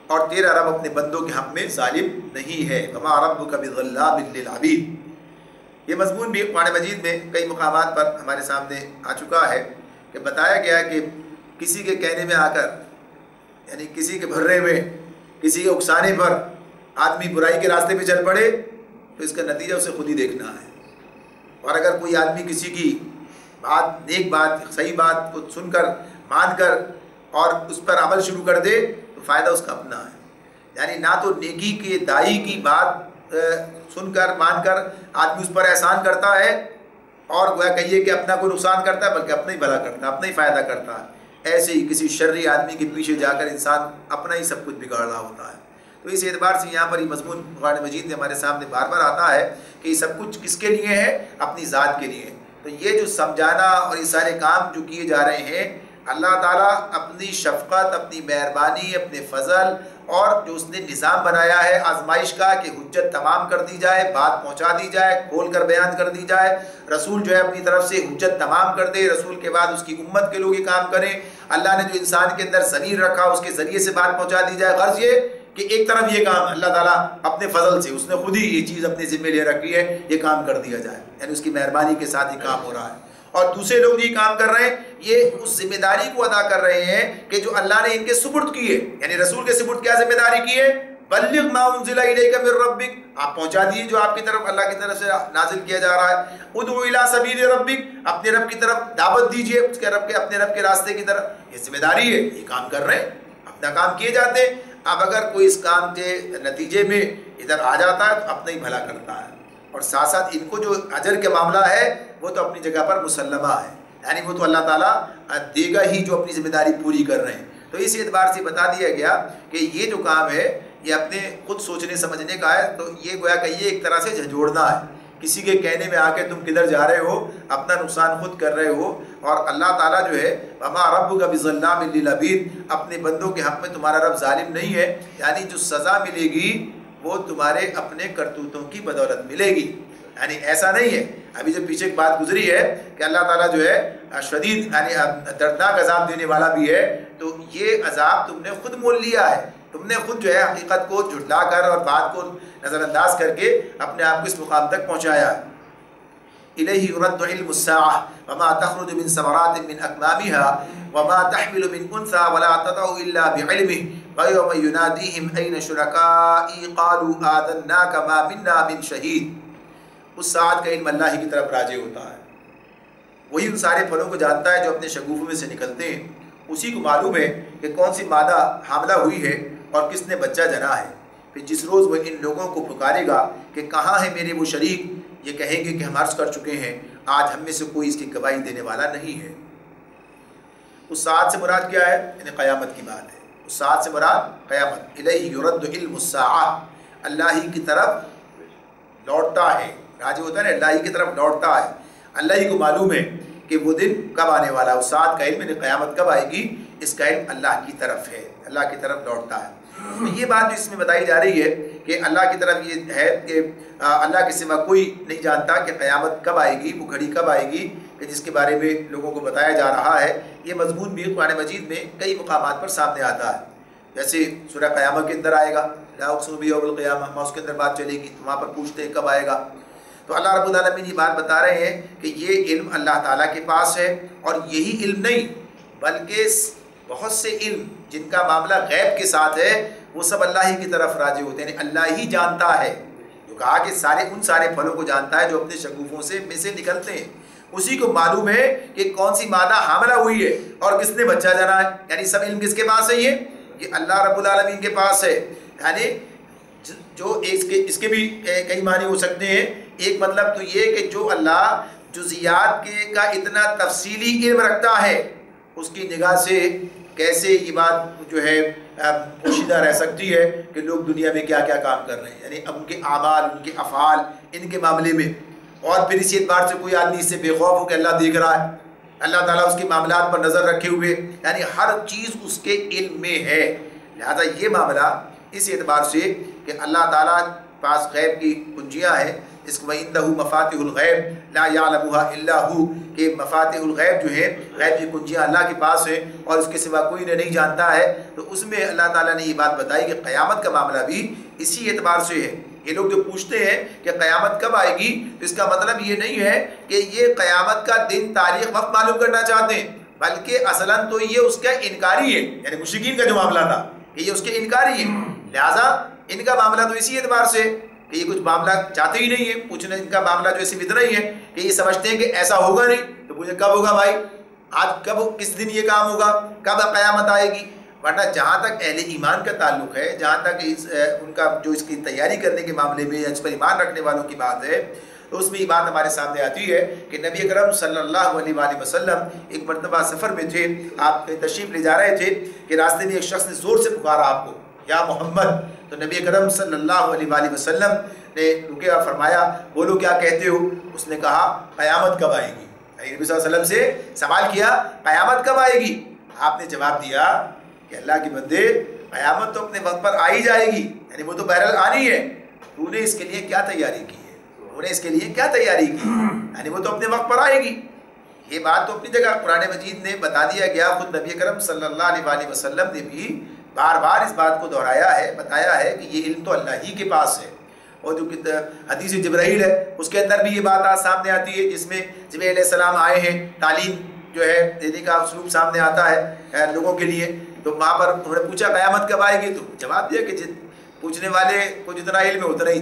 اور تیرا رب اپنے بندوں کے حق میں ظالم نہیں ہے، وما ربک بظلام للعبید۔ یہ مضمون بھی قرآن مجید میں کئی مقامات پر ہمارے سامنے آ چکا ہے کہ بتایا گیا کہ کسی کے کہنے میں آ کر، یعنی کسی کے بھرے میں، کسی کے اکسانے پر آدمی برائی کے راستے پہ چل پڑے تو اس کا نتیجہ اسے خود ہی دیکھنا ہے، اور اگر کوئی آدمی کسی کی بات، نیک بات، صحیح بات کو سن کر، مان کر اور اس پر عمل شروع کر دے تو فائدہ اس کا اپنا ہے۔ یعنی نہ تو نیکی کے دائی کی بات سن کر، مان کر آدمی اس پر احسان کرتا ہے اور گویا کہیے کہ اپنا کوئی نقصان کرتا ہے، بلکہ اپنا ہی بھلا کرتا ہے، اپنا ہی فائدہ کرتا ہے۔ ایسے ہی کسی شرری آدمی کے پیچھے جا کر انسان اپنا ہی سب کچھ بگاڑ رہا ہوتا ہے۔ تو اس اعتبار سے یہاں پر یہ مضمون قرآن مجید میں ہمارے سامنے بار بار آتا ہے کہ یہ سب کچھ کس کے لیے ہے؟ اپنی ذات کے لیے۔ تو یہ جو سمجھانا اور یہ سارے کام جو کیے جا رہے ہیں، اللہ تعالیٰ اپنی شفقت، اپنی مہربانی، اپنے فضل اور جو اس نے نظام بنایا ہے آزمائش کا کہ حجت تمام کر دی جائے، بات پہنچا دی جائے، کھول کر بیان کر دی جائے، رسول جو ہے اپنی طرف سے حجت تمام کر دے، رسول کے بعد اس کی امت کے لوگ یہ کام کریں، اللہ نے جو انسان کے اندر ضمیر رکھا اس کے ذریعے سے بات پہنچا دی جائے۔ غرض یہ کہ ایک طرف یہ کام اللہ تعالیٰ اپنے فضل سے، اس نے خود ہی یہ چیز اپنے ذمہ لے رکھی ہے، یہ کام کر دیا جائے، یعنی اس کی مہربانی کے ساتھ یہ کام ہو رہا ہے، اور دوسرے لوگ یہ کام کر رہے ہیں، یہ اس ذمہ داری کو ادا کر رہے ہیں کہ جو اللہ نے ان کے سپرد کی ہے، یعنی رسول کے سپرد کیا ذمہ داری کی ہے؟ بلغ ما انزل الیک من ربک، آپ پہنچا دیے جو آپ کی طرف اللہ کی طرف سے نازل کیا جا رہا ہے۔ ادعو الی سبیل ربک، اپنے رب کی طرف دعوت دیجئے، اس کے رب کے، اپنے رب کے راستے کی طرف، یہ ذمہ داری ہے، یہ کام کر رہے ہیں، اپنا کام کیے جاتے ہیں۔ اب اگر کوئی اس کام کے نتیجے میں ادھر آ جاتا ہے تو اپنا ہی بھلا کرتا ہے، اور ساتھ ساتھ ان کو جو اجر کے معاملہ ہے وہ تو اپنی جگہ پر مسلمہ ہے، یعنی وہ تو اللہ تعالیٰ دے گا ہی جو اپنی ذمہ داری پوری کر رہے ہیں۔ تو اس اعتبار سے بتا دیا گیا کہ یہ جو کام ہے یہ اپنے خود سوچنے سمجھنے کا ہے، تو یہ گویا کہ یہ ایک طرح سے جھنجھوڑنا ہے، کسی کے کہنے میں آ کے تم کدھر جا رہے ہو، اپنا نقصان خود کر رہے ہو، اور اللہ تعالیٰ جو ہے وما ربک بظلام للعبید، اپنے بندوں کے حق میں تمہارا رب ظالم نہیں ہے، یعنی جو سزا ملے گی وہ تمہارے اپنے کرتوتوں کی بدولت ملے گی، یعنی ایسا نہیں ہے۔ ابھی جو پیچھے ایک بات گزری ہے کہ اللہ تعالیٰ جو ہے شدید یعنی دردناک عذاب دینے والا بھی ہے، تو یہ عذاب تم نے خود مول لیا ہے، تم نے خود جو ہے حقیقت کو جھٹلا کر اور بات کو نظر انداز کر کے اپنے آپ کو اس مقام تک پہنچایا ہے۔ الیہ یرد علم الساعہ وما تخرج من ثمرات من اکمامها وما تحمل من انثى ولا تضع الا بعلمه ويوم يناديهم اين شركائي قالوا آذناك ما منا من شهید۔ اس ساعت کا علم اللہ ہی کی طرف راجع ہوتا ہے، وہی ان سارے پھلوں کو جانتا ہے جو اپنے شگوفوں میں سے نکلتے ہیں، اسی کو معلوم ہے کہ کون سی مادہ حاملہ ہوئی ہے اور کس نے بچہ جنا ہے۔ پھر جس روز وہ ان لوگوں کو پکارے گا کہ کہاں ہیں میرے وہ شریک، یہ کہیں گے کہ ہم عرض کر چکے ہیں، آج ہم میں سے کوئی اس کی گواہی دینے والا نہیں ہے۔ اس ساعت سے مراد کیا ہے؟ یعنی قیامت کی بات ہے، اس ساعت سے مراد قیامت۔ الیہ یرد علم الساعہ، اللہ ہی کی طرف لوٹتا ہے، راجع ہوتا ہے نا، اللہ ہی کی طرف لوٹتا ہے، اللہ ہی کو معلوم ہے کہ وہ دن کب آنے والا ہے، اس ساعت کا علم یعنی قیامت کب آئے گی، اس کا علم اللہ کی طرف ہے، اللہ کی طرف لوٹتا ہے۔ تو یہ بات جو اس میں بتائی جا رہی ہے کہ اللہ کی طرف یہ ہے کہ اللہ کے سوا کوئی نہیں جانتا کہ قیامت کب آئے گی، وہ گھڑی کب آئے گی کہ جس کے بارے میں لوگوں کو بتایا جا رہا ہے۔ یہ مضمون بھی قرآن مجید میں کئی مقامات پر سامنے آتا ہے، جیسے سورہ قیامہ کے اندر آئے گا، لا اقسم بیوم القیامہ، اس کے اندر بات چلے گی، وہاں پر پوچھتے ہیں کب آئے گا۔ تو اللہ رب العالمین یہ بات بتا رہے ہیں کہ یہ علم اللہ تعالیٰ کے پاس ہے، اور یہی علم نہیں بلکہ بہت سے علم جن کا معاملہ غیب کے ساتھ ہے وہ سب اللہ ہی کی طرف راجع ہوتے ہیں، یعنی اللہ ہی جانتا ہے، جو کہا کہ سارے پھلوں کو جانتا ہے جو اپنے شگوفوں سے میں سے نکلتے ہیں، اسی کو معلوم ہے کہ کون سی مادہ حاملہ ہوئی ہے اور کس نے بچہ جنا ہے، یعنی سب علم کس کے پاس ہے؟ یہ اللہ رب العالمین کے پاس ہے۔ یعنی جو اس کے بھی کئی معنی ہو سکتے ہیں. ایک مطلب تو یہ کہ جو اللہ جزیات کا اتنا تفصیلی علم رکھتا ہے، اس کی نگاہ سے کیسے یہ بات جو ہے پوشیدہ رہ سکتی ہے کہ لوگ دنیا میں کیا کیا کام کر رہے ہیں، یعنی اب ان کے اعمال، ان کے افعال، ان کے معاملے میں. اور پھر اسی اعتبار سے کوئی آدمی اس سے بے خوف ہو کہ اللہ دیکھ رہا ہے، اللہ تعالیٰ اس کے معاملات پر نظر رکھے ہوئے، یعنی ہر چیز اس کے علم میں ہے. لہذا یہ معاملہ اس اعتبار سے کہ اللہ تعالیٰ پاس غیب کی کنجیاں ہیں، اس کو وَإِنَّهُ مَفَاتِحُ الْغَيْبِ لَا يَعْلَمُهَا إِلَّا هُوَ کہ مفاتح الغیب جو ہے، غیب کی کنجیاں اللہ کے پاس ہیں اور اس کے سوا کوئی انہیں نہیں جانتا ہے. تو اس میں اللہ تعالیٰ نے یہ بات بتائی کہ قیامت کا معاملہ بھی اسی اعتبار سے ہے. یہ لوگ جو پوچھتے ہیں کہ قیامت کب آئے گی، تو اس کا مطلب یہ نہیں ہے کہ یہ قیامت کا دن، تاریخ، وقت معلوم کرنا چاہتے ہیں، بلکہ اصلاً تو یہ اس کا انکاری ہے. یعنی مشرکین کا جو معاملہ تھا یہ اس کے انکاری ہے. لہٰذا ان کا معاملہ تو اسی اعتبار سے کہ یہ کچھ معاملہ چاہتے ہی نہیں ہے پوچھنے. ان کا معاملہ جو ایسی فطرہ ہی ہے کہ یہ سمجھتے ہیں کہ ایسا ہوگا نہیں. تو پوچھیں کب ہوگا بھائی، آج کب، کس دن یہ کام ہوگا، کب قیامت آئے گی. ورنہ جہاں تک اہل ایمان کا تعلق ہے، جہاں تک ان کا جو اس کی تیاری کرنے کے معاملے میں یا اس پر ایمان رکھنے والوں کی بات ہے، تو اس میں یہ بات ہمارے سامنے آتی ہے کہ نبی اکرم صلی اللہ علیہ وآلہ وسلم ایک مرتبہ سفر میں تھے، آپ تشریف لے جا رہے تھے کہ راستے میں ایک شخص نے زور سے پکارا آپ کو، یا محمد. تو نبی اکرم صلی اللہ علیہ وآلہ وسلم نے رکے اور فرمایا بولو کیا کہتے ہو. اس نے کہا قیامت کب آئے گی. نبی صلی اللہ علیہ وسلم سے سوال کیا قیامت کب آئے گی. آپ نے جواب دیا کہ اللہ کے بندے قیامت تو اپنے وقت پر آ ہی جائے گی، یعنی وہ تو بہرحال آنی ہے، تو نے اس کے لیے کیا تیاری کی ہے، تو نے اس کے لیے کیا تیاری کی، یعنی وہ تو اپنے وقت پر آئے گی. یہ بات تو اپنی جگہ قرآن مجید نے بتا دیا گیا. خود نبی کرم صلی اللہ علیہ وآلہ وسلم نے بھی بار بار اس بات کو دہرایا ہے، بتایا ہے کہ یہ علم تو اللہ ہی کے پاس ہے. اور جو حدیث جبرائیل ہے اس کے اندر بھی یہ بات آج سامنے آتی ہے، جس میں جبرائیل علیہ السلام آئے ہیں، تعلیم جو ہے دینے کا اسلوب سامنے آتا ہے لوگوں کے لیے. تو وہاں پر انہوں نے پوچھا قیامت کب آئے گی، تو جواب دیا کہ پوچھنے والے کو جتنا علم ہے اتنا ہی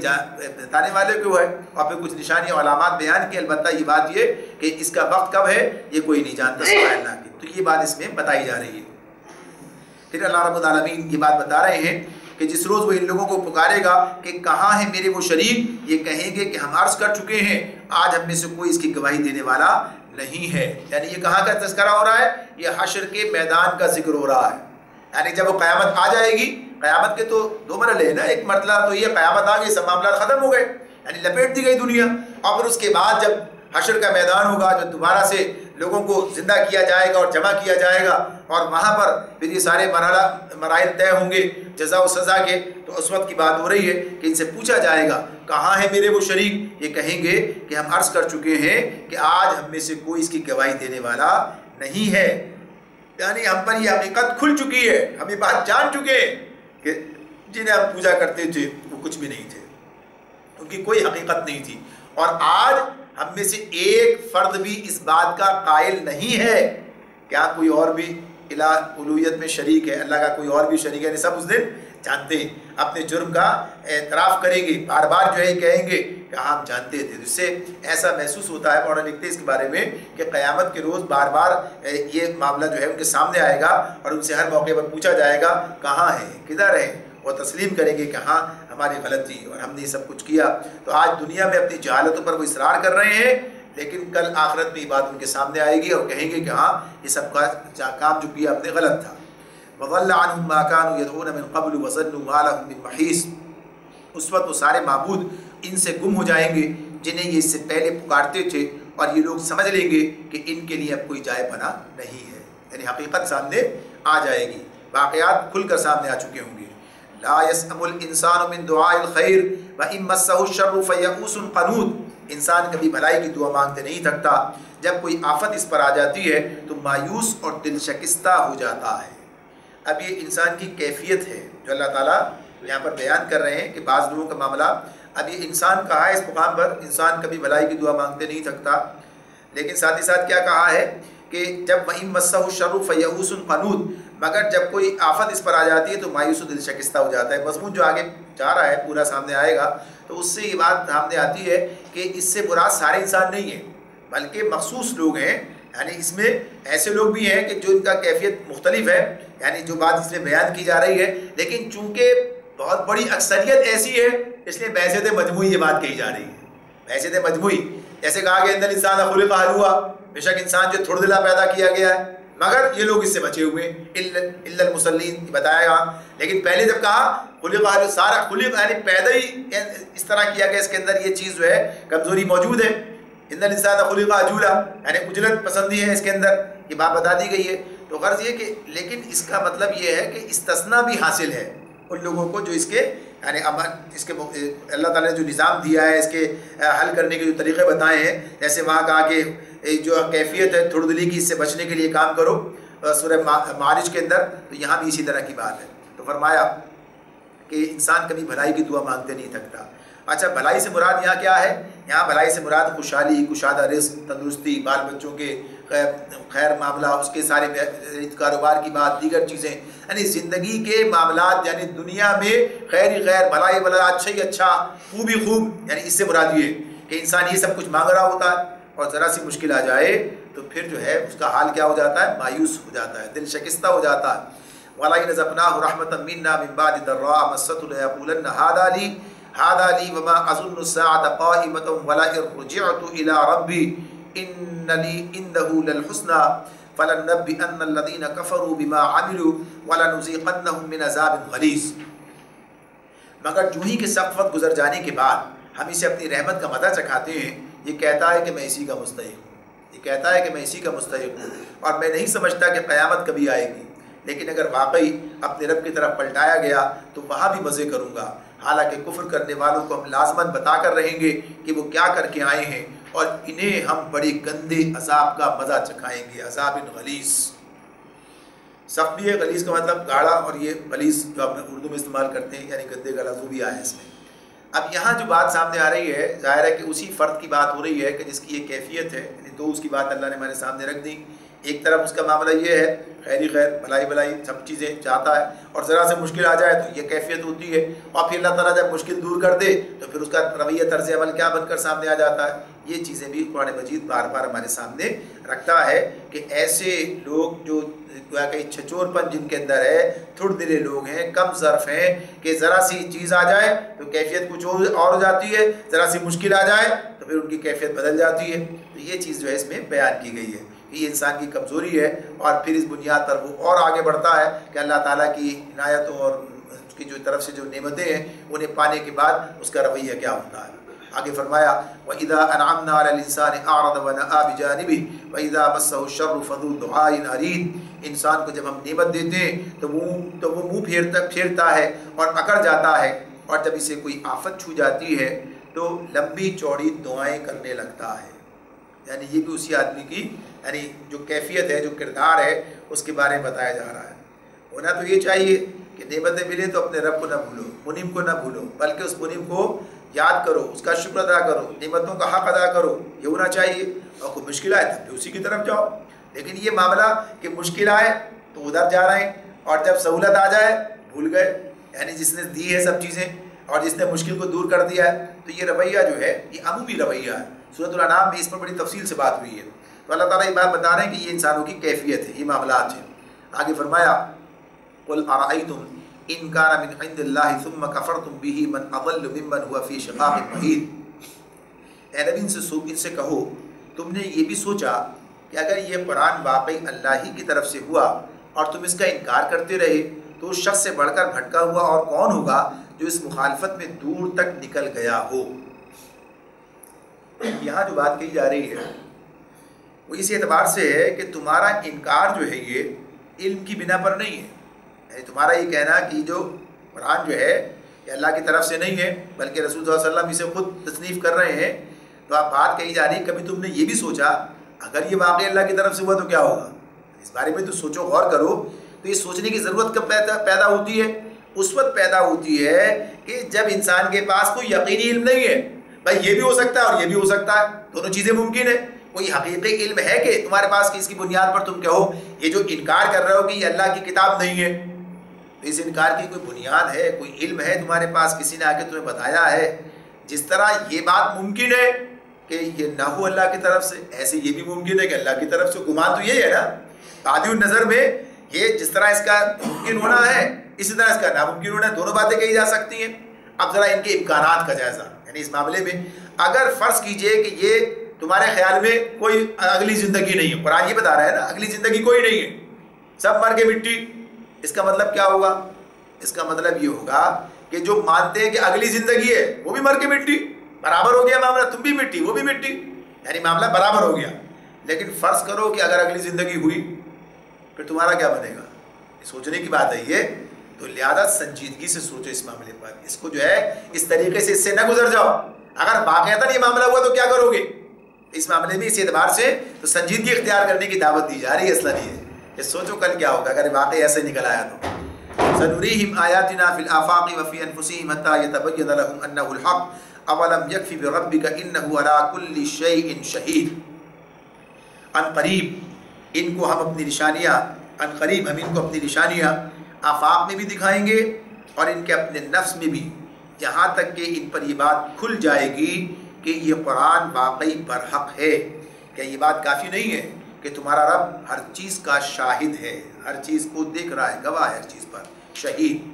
بتانے والے کو ہے. اور پھر کچھ نشانی اور علامات بیان کی. البتہ یہ بات یہ کہ اس کا وقت کب ہے یہ کوئی نہیں جانتا سوائے اللہ کے. تو یہ بات اس میں بتائی جا رہی ہے. پھر اللہ رب العالمین یہ بات بتا رہے ہیں کہ جس روز وہ ان لوگوں کو پکارے گا کہ کہاں ہے میرے وہ شریک، یہ کہیں گے کہ ہم عرض کر چکے ہیں، آج ہم میں سے کوئی اس کی گواہی دینے والا نہیں ہے. یعنی یہ کہاں کا تذکرہ ہو رہا ہے، یہ حشر کے میدان کا ذکر ہو رہا ہے. یعنی جب وہ قیامت آ جائے گی، قیامت کے تو دو مرحلے ہیں نا. ایک مرحلہ تو یہ قیامت آ گئی، سب معاملات ختم ہو گئے، یعنی لپیٹ دی گئی دنیا. اور پھر اس کے بعد جب حشر کا میدان ہوگا، جو دوبارہ سے لوگوں کو زندہ کیا جائے گا اور جمع کیا جائے گا، اور وہاں پر پھر یہ سارے مراحل طے ہوں گے جزا و سزا کے. تو اس وقت کی بات ہو رہی ہے کہ ان سے پوچھا جائے گا کہاں ہے میرے وہ شریک. یہ کہیں گے کہ ہم عرض کر چکے ہیں کہ آج ہم میں سے کوئی اس کی گواہی دینے والا نہیں ہے. یعنی ہم پر یہ حقیقت کھل چکی ہے، ہم یہ بات جان چکے ہیں کہ جنہیں ہم پوجا کرتے تھے وہ کچھ بھی نہیں تھے، ان کی کوئی حقیقت نہیں تھی. اور آج ہم میں سے ایک فرد بھی اس بات کا قائل نہیں ہے. کیا کوئی اور بھی الہ الوہیت میں شریک ہے، اللہ کا کوئی اور بھی شریک ہے؟ یعنی سب اس دن جانتے ہیں، اپنے جرم کا اعتراف کریں گے، بار بار جو ہے کہیں گے کہ ہم جانتے تھے. اس سے ایسا محسوس ہوتا ہے، مولانا لکھتے ہیں اس کے بارے میں کہ قیامت کے روز بار بار یہ معاملہ جو ہے ان کے سامنے آئے گا اور ان سے ہر موقع پر پوچھا جائے گا کہاں ہے، کدھر ہے. وہ تسلیم کریں گے کہ ہاں ہماری غلطی اور ہم نے یہ سب کچھ کیا. تو آج دنیا میں اپنی جہالتوں پر وہ اصرار کر رہے ہیں، لیکن کل آخرت میں یہ بات ان کے سامنے آئے گی اور کہیں گے کہ ہاں یہ سب کا کام جو کیا ہم نے غلط تھا. وَضَلَّ عَنْهُمْ مَا كَانُوا يَدْعُونَ مِن قَبْلُ وَظَنُّوا مَا لَهُم مِّن مَّحِيصٍ. اس وقت وہ سارے معبود ان سے گم ہو جائیں گے جنہیں یہ اس سے پہلے پکارتے تھے، اور یہ لوگ سمجھ لیں گے کہ ان کے لیے اب کوئی جائے پناہ نہیں ہے. یعنی حقیقت سامنے آ جائے گی، واقعات کھل کر سامنے آ چکے ہوں گے. لا يسأم الانسان من دعاء الخير وان مسه الشر فيئوس قنوط. انسان کبھی بھلائی کی دعا مانگتے نہیں تھکتا، جب کوئی آفت اس پر آ جاتی ہے تو مایوس اور دل شکستہ ہو جاتا ہے. اب یہ انسان کی کیفیت ہے جو اللہ تعالیٰ یہاں پر بیان کر رہے ہیں کہ بعض لوگوں کا معاملہ. اب یہ انسان کہا ہے اس مقام پر، انسان کبھی بھلائی کی دعا مانگتے نہیں تھکتا، لیکن ساتھ ہی ساتھ کیا کہا ہے کہ جب وَإِن مَسَّهُ الشَّرُّ فَيَئُوسٌ قَنُوطٌ، مگر جب کوئی آفت اس پر آ جاتی ہے تو مایوس و دل شکستہ ہو جاتا ہے. مضمون جو آگے جا رہا ہے پورا سامنے آئے گا تو اس سے یہ بات سامنے آتی ہے کہ اس سے مراد سارے انسان نہیں ہیں بلکہ مخصوص لوگ ہیں. یعنی اس میں ایسے لوگ بھی ہیں کہ جو ان کا کیفیت مختلف ہے، یعنی جو بات اس میں بیان کی جا رہی ہے، لیکن چونکہ بہت بڑی اکثریت ایسی ہے، اس لیے بحثیت مجموعی یہ بات کہی جا رہی ہے، بحثیت مجموعی. جیسے کہا کہ اندر انسان خلق ہلوعا، بے شک انسان جو تھوڑا دلا پیدا کیا گیا ہے، مگر یہ لوگ اس سے بچے ہوئے الا المصلین بتایا گا. لیکن پہلے جب کہا خلق ہلوعا، سارا خلق یعنی پیدا ہی اس طرح کیا گیا، اس کے اندر یہ چیز جو ہے کمزوری موجود ہے. ان الانسان خلق ہلوعا یعنی اجلت پسندی ہے اس کے اندر، یہ بات بتا دی گئی ہے. تو غرض یہ کہ لیکن اس کا مطلب یہ ہے کہ استثناء بھی حاصل ہے ان لوگوں کو جو اس کے یعنی اس کے اللہ تعالیٰ نے جو نظام دیا ہے، اس کے حل کرنے کے جو طریقے بتائے ہیں. جیسے وہاں کہا کہ جو کیفیت ہے تھوڑ دلی کی، اس سے بچنے کے لیے کام کرو سورہ معارج کے اندر، تو یہاں بھی اسی طرح کی بات ہے. تو فرمایا کہ انسان کبھی بھلائی کی دعا مانگتے نہیں تھکتا. اچھا بھلائی سے مراد یہاں کیا ہے؟ یہاں بھلائی سے مراد خوشحالی، کشادہ رزق، تندرستی، بال بچوں کے خیر معاملہ، اس کے سارے کاروبار کی بات، دیگر چیزیں، یعنی زندگی کے معاملات، یعنی دنیا میں خیر ہی خیر، بھلائی بھلا، اچھا ہی اچھا، خوب ہی خوب، یعنی اس سے مراد یہ کہ انسان یہ سب کچھ مانگ رہا ہوتا ہے اور ذرا سی مشکل آ جائے تو پھر جو ہے اس کا حال کیا ہو جاتا ہے؟ مایوس ہو جاتا ہے، دل شکستہ ہو جاتا ہے. وَلَئِنْ أَذَقْنَاهُ رَحْمَةً مِنَّا مِنْ بَعْدِ ضَرَّاءٍ مَسَّتْهُ لَيَقُولَنَّ هَذَا لِي وَمَا أَظُنُّ السَّاعَةَ قَائِمَةً وَلَئِن رُجِعْتُ إِلَىٰ رَبِّي إِنَّ لِي عِندَهُ لَلْحُسْنَىٰ فَلَنُنَبِّئَنَّ الَّذِينَ كَفَرُوا بِمَا عَمِلُوا وَلَنُذِيقَنَّهُم مِّنْ عَذَابٍ غَلِيظٍ. مگر جو ہی کے سخت وقت گزر جانے کے بعد ہم اسے اپنی رحمت کا مزہ چکھاتے ہیں، یہ کہتا ہے کہ میں اسی کا مستحق ہوں، یہ کہتا ہے کہ میں اسی کا مستحق ہوں اور میں نہیں سمجھتا کہ قیامت کبھی آئے گی. لیکن اگر واقعی اپنے رب کی طرف پلٹایا گیا تو وہاں بھی مزے کروں گا. حالانکہ کفر کرنے والوں کو ہم لازماً بتا کر رہیں گے کہ وہ کیا کر کے آئے ہیں، اور انہیں ہم بڑے گندے عذاب کا مزہ چکھائیں گے. عذاب غلیظ، سخت بھی ہے، غلیظ کا مطلب گاڑھا، اور یہ غلیظ جو آپ اردو میں استعمال کرتے ہیں یعنی گندے کا لفظ بھی آیا ہے اس میں. اب یہاں جو بات سامنے آ رہی ہے، ظاہر ہے کہ اسی فرد کی بات ہو رہی ہے کہ جس کی یہ کیفیت ہے، یعنی دو اس کی بات اللہ نے ہمارے سامنے رکھ دی. ایک طرف اس کا معاملہ یہ ہے خیری خیر، بھلائی بھلائی سب چیزیں چاہتا ہے، اور ذرا سے مشکل آ جائے تو یہ کیفیت ہوتی ہے، اور پھر اللہ تعالیٰ جب مشکل دور کر دے تو پھر اس کا رویہ طرز عمل کیا بن کر سامنے آ جاتا ہے. یہ چیزیں بھی قرآن مجید بار بار ہمارے سامنے رکھتا ہے کہ ایسے لوگ جو کہ چھچور پن جن کے اندر ہے، تھوڑ دلے لوگ ہیں، کم ظرف ہیں، کہ ذرا سی چیز آ جائے تو کیفیت کچھ اور ہو جاتی ہے، ذرا سی مشکل آ جائے تو پھر ان کی کیفیت بدل جاتی ہے. تو یہ چیز جو ہے اس میں بیان کی گئی ہے، یہ انسان کی کمزوری ہے. اور پھر اس بنیاد پر وہ اور آگے بڑھتا ہے کہ اللہ تعالیٰ کی عنایتوں اور اس کی جو طرف سے جو نعمتیں ہیں انہیں پانے کے بعد اس کا رویہ کیا ہوتا ہے. آگے فرمایا وَإِذَا أَنْعَمْنَا عَلَى الْإِنسَانِ أَعْرَضَ وَنَأَىٰ بِجَانِبِهِ وَإِذَا مَسَّهُ الشَّرُّ فَذُو دُعَاءٍ عَرِيضٍ. انسان کو جب ہم نعمت دیتے ہیں تو وہ منہ پھیرتا ہے اور اکڑ جاتا ہے، اور جب اسے کوئی آفت چھو جاتی ہے تو لمبی چوڑی دعائیں کرنے لگتا ہے. یعنی یہ بھی اسی آدمی کی یعنی جو کیفیت ہے، جو کردار ہے، اس کے بارے میں بتایا جا رہا ہے. ہونا تو یہ چاہیے کہ نعمتیں ملیں تو اپنے رب کو نہ بھولو، منعم کو نہ بھولو، بلکہ اس منعم کو یاد کرو، اس کا شکر ادا کرو، نعمتوں کا حق ادا کرو، یہ ہونا چاہیے. اور کوئی مشکل آئے تب بھی اسی کی طرف جاؤ. لیکن یہ معاملہ کہ مشکل آئے تو ادھر جا رہے ہیں، اور جب سہولت آ جائے بھول گئے، یعنی جس نے دی ہے سب چیزیں اور جس نے مشکل کو دور کر دیا ہے، تو یہ رویہ جو ہے یہ عمومی رویہ ہے. سورۃ الانعام میں اس پر بڑی تفصیل سے بات ہوئی ہے. تو اللہ تعالیٰ یہ بات بتا رہے ہیں کہ یہ انسانوں کی کیفیت ہے، یہ معاملات ہیں. آگے فرمایا قُلْ أَرَأَيْتُمْ إِنْ كَانَ مِنْ عِنْدِ اللَّهِ ثُمَّ كَفَرْتُمْ بِهِ مَنْ أَضَلُّ مِمَّنْ هُوَ فِي شِقَاقٍ بَعِيدٍ. اے نبی ان سے کہو، تم نے یہ بھی سوچا کہ اگر یہ قرآن واقعی اللہ ہی کی طرف سے ہوا اور تم اس کا انکار کرتے رہے تو اس شخص سے بڑھ کر بھٹکا ہوا اور کون ہوگا جو اس مخالفت میں دور تک نکل گیا ہو. یہاں جو بات کہی جا رہی ہے وہ اس اعتبار سے ہے کہ تمہارا انکار جو ہے یہ علم کی بنا پر نہیں ہے. یعنی تمہارا یہ کہنا کہ جو قرآن جو ہے یہ اللہ کی طرف سے نہیں ہے بلکہ رسول صلی اللہ علیہ وسلم اسے خود تصنیف کر رہے ہیں. تو آپ بات کہی جا رہی ہے کبھی تم نے یہ بھی سوچا اگر یہ واقعی اللہ کی طرف سے ہوا تو کیا ہوگا؟ اس بارے میں تو سوچو، غور کرو. تو یہ سوچنے کی ضرورت کب پیدا ہوتی ہے؟ اس وقت پیدا ہوتی ہے کہ جب انسان کے پاس کوئی یقینی علم نہیں ہے. بھائی یہ بھی ہو سکتا ہے اور یہ بھی ہو سکتا ہے، دونوں چیزیں ممکن ہیں. کوئی حقیقی علم ہے کہ تمہارے پاس کہ اس کی بنیاد پر تم کہو یہ جو انکار کر رہے ہو کہ یہ اللہ کی کتاب نہیں ہے، تو اس انکار کی کوئی بنیاد ہے، کوئی علم ہے تمہارے پاس، کسی نے آ کے تمہیں بتایا ہے؟ جس طرح یہ بات ممکن ہے کہ یہ نہ ہو اللہ کی طرف سے، ایسے یہ بھی ممکن ہے کہ اللہ کی طرف سے. گمان تو یہی ہے نا، عادی النظر میں یہ جس طرح اس کا ممکن ہونا ہے اسی طرح اس کا ناممکن ہونا ہے، دونوں باتیں کہی جا سکتی ہیں۔ اب ذرا ان کے امکانات کا جائزہ، یعنی اس معاملے میں اگر فرض کیجئے کہ یہ تمہارے خیال میں کوئی اگلی زندگی نہیں ہے، قرآن یہ بتا رہا ہے نا اگلی زندگی کوئی نہیں ہے، سب مر کے مٹی، اس کا مطلب کیا ہوگا؟ اس کا مطلب یہ ہوگا کہ جو مانتے ہیں کہ اگلی زندگی ہے وہ بھی مر کے مٹی، برابر ہو گیا معاملہ، تم بھی مٹی وہ بھی مٹی، یعنی معاملہ برابر ہو گیا۔ لیکن فرض کرو کہ اگر اگلی زندگی ہوئی پھر تمہارا کیا بنے گا؟ سوچنے کی بات ہے یہ، تو لہذا سنجیدگی سے سوچو اس معاملے پر، اس کو جو ہے اس طریقے سے اس سے نہ گزر جاؤ۔ اگر واقعتاً یہ معاملہ ہوا تو کیا کرو گے اس معاملے میں؟ اس اعتبار سے تو سنجیدگی اختیار کرنے کی دعوت دی جا رہی ہے، اصلا نہیں ہے کہ سوچو کل کیا ہوگا اگر واقعی ایسے نکل آیا تو۔ سنریہم آیاتنا فی الآفاق وفی انفسہم حتی یتبین لہم انہ الحق اولم یکفی بربک انہ علی کل شیء شہید۔ ان قریب ان کو ہم اپنی نشانیاں، ان قریب ہم ان کو اپنی نشانیاں آفاق میں بھی دکھائیں گے اور ان کے اپنے نفس میں بھی، یہاں تک کہ ان پر یہ بات کھل جائے گی کہ یہ قرآن واقعی برحق ہے۔ کیا یہ بات کافی نہیں ہے کہ تمہارا رب ہر چیز کا شاہد ہے، ہر چیز کو دیکھ رہا ہے، گواہ ہے ہر چیز پر، شہید۔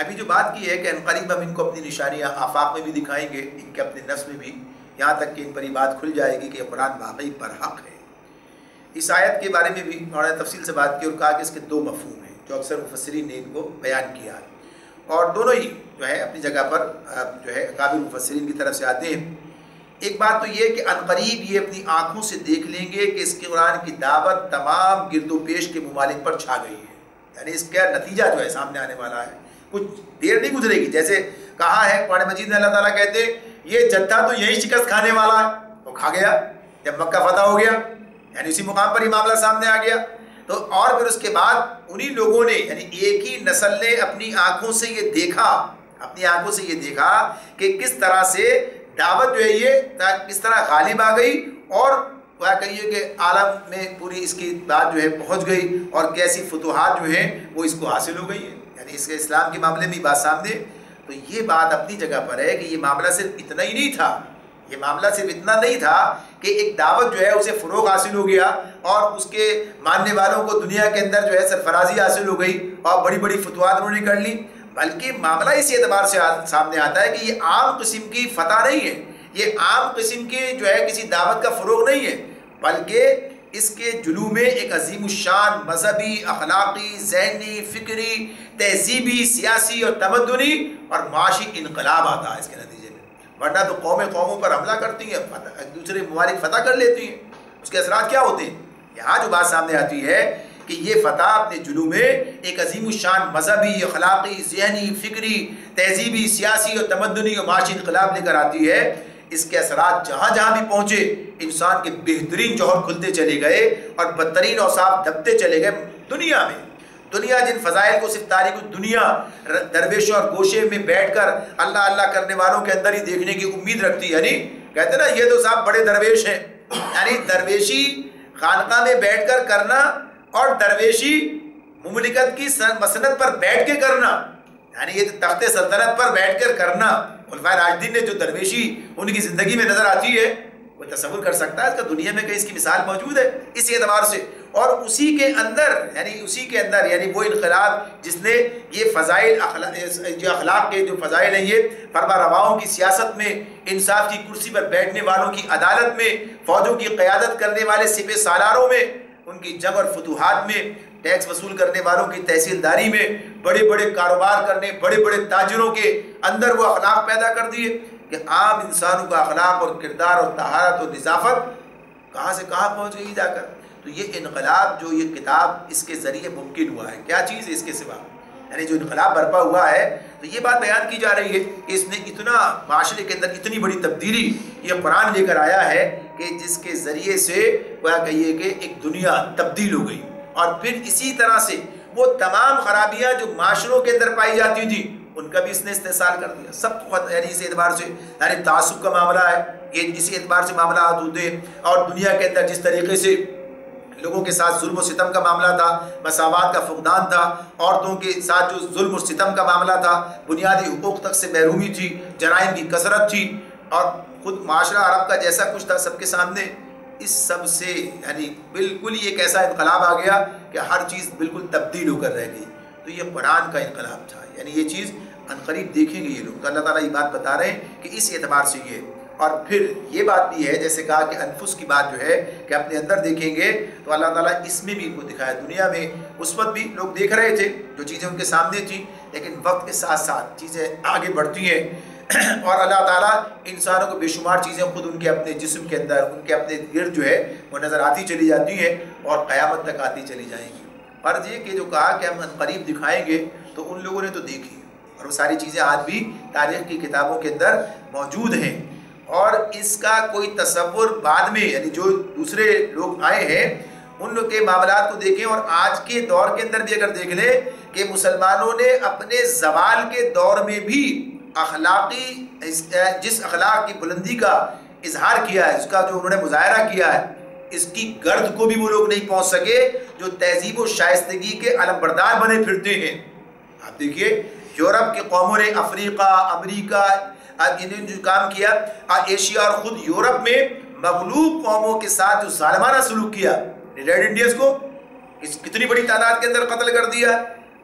ابھی جو بات کی ہے کہ ان قریب ہم ان کو اپنی نشانیاں آفاق میں بھی دکھائیں گے، ان کے اپنے نفس میں بھی، یہاں تک کہ ان پر یہ بات کھل جائے گی کہ یہ قرآن واقعی برحق ہے۔ اس آیت کے بارے میں بھی انہوں نے تفصیل سے بات کی اور کہا کہ اس کے دو مفہوم ہیں جو اکثر مفسرین نے ان کو بیان کیا ہے، اور دونوں ہی جو ہے اپنی جگہ پر جو ہے اکابر مفسرین کی طرف سے آتے ہیں۔ ایک بات تو یہ کہ عنقریب یہ اپنی آنکھوں سے دیکھ لیں گے کہ اس کے قرآن کی دعوت تمام گرد و پیش کے ممالک پر چھا گئی ہے، یعنی اس کا نتیجہ جو ہے سامنے آنے والا ہے، کچھ دیر نہیں گزرے گی۔ جیسے کہا ہے قرآن مجید میں اللہ تعالیٰ کہتے ہیں یہ جتھا تو یہی شکست کھانے والا ہے، وہ کھا گیا جب مکہ فتح ہو گیا، یعنی اسی مقام پر یہ معاملہ سامنے آ گیا۔ تو اور پھر اس کے بعد انہی لوگوں نے، یعنی ایک ہی نسل نے اپنی آنکھوں سے یہ دیکھا، اپنی آنکھوں سے یہ دیکھا کہ کس طرح سے دعوت جو ہے یہ کس طرح غالب آ گئی اور وہ کہیے کہ عالم میں پوری اس کی بات جو ہے پہنچ گئی اور کیسی فتوحات جو ہیں وہ اس کو حاصل ہو گئی ہیں، یعنی اس کے اسلام کے معاملے میں بات سامنے۔ تو یہ بات اپنی جگہ پر ہے کہ یہ معاملہ صرف اتنا ہی نہیں تھا، یہ معاملہ صرف اتنا نہیں تھا کہ ایک دعوت جو ہے اسے فروغ حاصل ہو گیا اور اس کے ماننے والوں کو دنیا کے اندر جو ہے سرفرازی حاصل ہو گئی اور بڑی بڑی فتوحات انہوں نے کر لی، بلکہ معاملہ اس اعتبار سے سامنے آتا ہے کہ یہ عام قسم کی فتح نہیں ہے، یہ عام قسم کی جو ہے کسی دعوت کا فروغ نہیں ہے، بلکہ اس کے جلو میں ایک عظیم الشان مذہبی، اخلاقی، ذہنی، فکری، تہذیبی، سیاسی اور تمدنی اور معاشی انقلاب آتا ہے اس کے نتیجے میں۔ ورنہ تو قوموں پر حملہ کرتی ہیں، ایک دوسرے ممالک فتح کر لیتی ہیں، اس کے اثرات کیا ہوتے ہیں؟ یہاں جو بات سامنے آتی ہے کہ یہ فتح اپنے جلو میں ایک عظیم الشان مذہبی، اخلاقی، ذہنی، فکری، تہذیبی، سیاسی اور تمدنی اور معاشی انقلاب لے کر آتی ہے۔ اس کے اثرات جہاں جہاں بھی پہنچے انسان کے بہترین جوہر کھلتے چلے گئے اور بدترین اوصاف دبتے چلے گئے۔ دنیا میں دنیا جن فضائل کو صرف تاریخ دنیا درویشوں اور گوشے میں بیٹھ کر اللہ اللہ کرنے والوں کے اندر ہی دیکھنے کی امید رکھتی ہے، یعنی کہتے نا یہ تو صاحب بڑے درویش ہیں، یعنی درویشی خانقاہ میں بیٹھ کر کرنا اور درویشی مملکت کی مسند پر بیٹھ کے کرنا، یعنی یہ تخت سلطنت پر بیٹھ کر کرنا۔ خلفائے راشدین نے جو درویشی ان کی زندگی میں نظر آتی ہے وہ تصور کر سکتا ہے اس کا دنیا میں کہیں اس کی مثال موجود ہے اس اعتبار سے، اور اسی کے اندر یعنی وہ انقلاب جس نے یہ فضائل جو اخلاق کے جو فضائل ہیں یہ فرما رواؤں کی سیاست میں، انصاف کی کرسی پر بیٹھنے والوں کی عدالت میں، فوجوں کی قیادت کرنے والے سپہ سالاروں میں، ان کی جنگ اور فتوحات میں، ٹیکس وصول کرنے والوں کی تحصیلداری میں، بڑے بڑے کاروبار کرنے بڑے بڑے تاجروں کے اندر وہ اخلاق پیدا کر دیے کہ عام انسانوں کا اخلاق اور کردار اور طہارت اور نظافت کہاں سے کہاں پہنچ گئی جا کر۔ تو یہ انقلاب جو یہ کتاب اس کے ذریعے ممکن ہوا ہے، کیا چیز ہے اس کے سوا، یعنی جو انقلاب برپا ہوا ہے، تو یہ بات بیان کی جا رہی ہے کہ اس نے اتنا معاشرے کے اندر اتنی بڑی تبدیلی یہ قرآن لے کر آیا ہے کہ جس کے ذریعے سے وہ کہیے کہ ایک دنیا تبدیل ہو گئی، اور پھر اسی طرح سے وہ تمام خرابیاں جو معاشروں کے اندر پائی جاتی تھیں ان کا بھی اس نے استحصال کر دیا سب کو، یعنی اس اعتبار سے یعنی تعصب کا معاملہ ہے، یہ اسی اعتبار سے معاملات ہوتے ہیں، اور دنیا کے اندر جس طریقے سے لوگوں کے ساتھ ظلم و ستم کا معاملہ تھا، مساوات کا فقدان تھا، عورتوں کے ساتھ جو ظلم و ستم کا معاملہ تھا، بنیادی حقوق تک سے محرومی تھی، جرائم کی کثرت تھی، اور خود معاشرہ عرب کا جیسا کچھ تھا سب کے سامنے، اس سب سے یعنی بالکل ہی ایک ایسا انقلاب آ گیا کہ ہر چیز بالکل تبدیل ہو کر رہ گئی۔ تو یہ قرآن کا انقلاب تھا، یعنی یہ چیز عنقریب دیکھیں گے یہ لوگ. تو اللہ تعالیٰ یہ بات بتا رہے ہیں کہ اس اعتبار سے یہ. اور پھر یہ بات بھی ہے جیسے کہا کہ انفس کی بات جو ہے کہ اپنے اندر دیکھیں گے تو اللہ تعالیٰ اس میں بھی ان کو دکھایا. دنیا میں اس وقت بھی لوگ دیکھ رہے تھے جو چیزیں ان کے سامنے تھیں، لیکن وقت کے ساتھ ساتھ چیزیں آگے بڑھتی ہیں اور اللہ تعالیٰ انسانوں کو بے شمار چیزیں خود ان کے اپنے جسم کے اندر، ان کے اپنے گرد جو ہے وہ نظر آتی چلی جاتی ہیں اور قیامت تک آتی چلی جائیں گی. فرض یہ کہ جو کہا کہ ہم عنقریب دکھائیں گے تو ان لوگوں نے تو دیکھی اور وہ ساری چیزیں آج بھی تاریخ کی کتابوں کے اندر موجود ہیں. اور اس کا کوئی تصور بعد میں یعنی جو دوسرے لوگ آئے ہیں ان لوگ کے معاملات کو دیکھیں اور آج کے دور کے اندر بھی اگر دیکھ لیں کہ مسلمانوں نے اپنے زوال کے دور میں بھی اخلاقی جس اخلاق کی بلندی کا اظہار کیا ہے، اس کا جو انہوں نے مظاہرہ کیا ہے، اس کی گرد کو بھی وہ لوگ نہیں پہنچ سکے جو تہذیب و شائستگی کے علم بردار بنے پھرتے ہیں. آپ دیکھیے یورپ کی قوموں نے افریقہ، امریکہ انہوں نے جو کام کیا، ایشیا اور خود یورپ میں مغلوب قوموں کے ساتھ جو ظالمانہ سلوک کیا، ریڈ انڈیز کو کتنی بڑی تعداد کے اندر قتل کر دیا.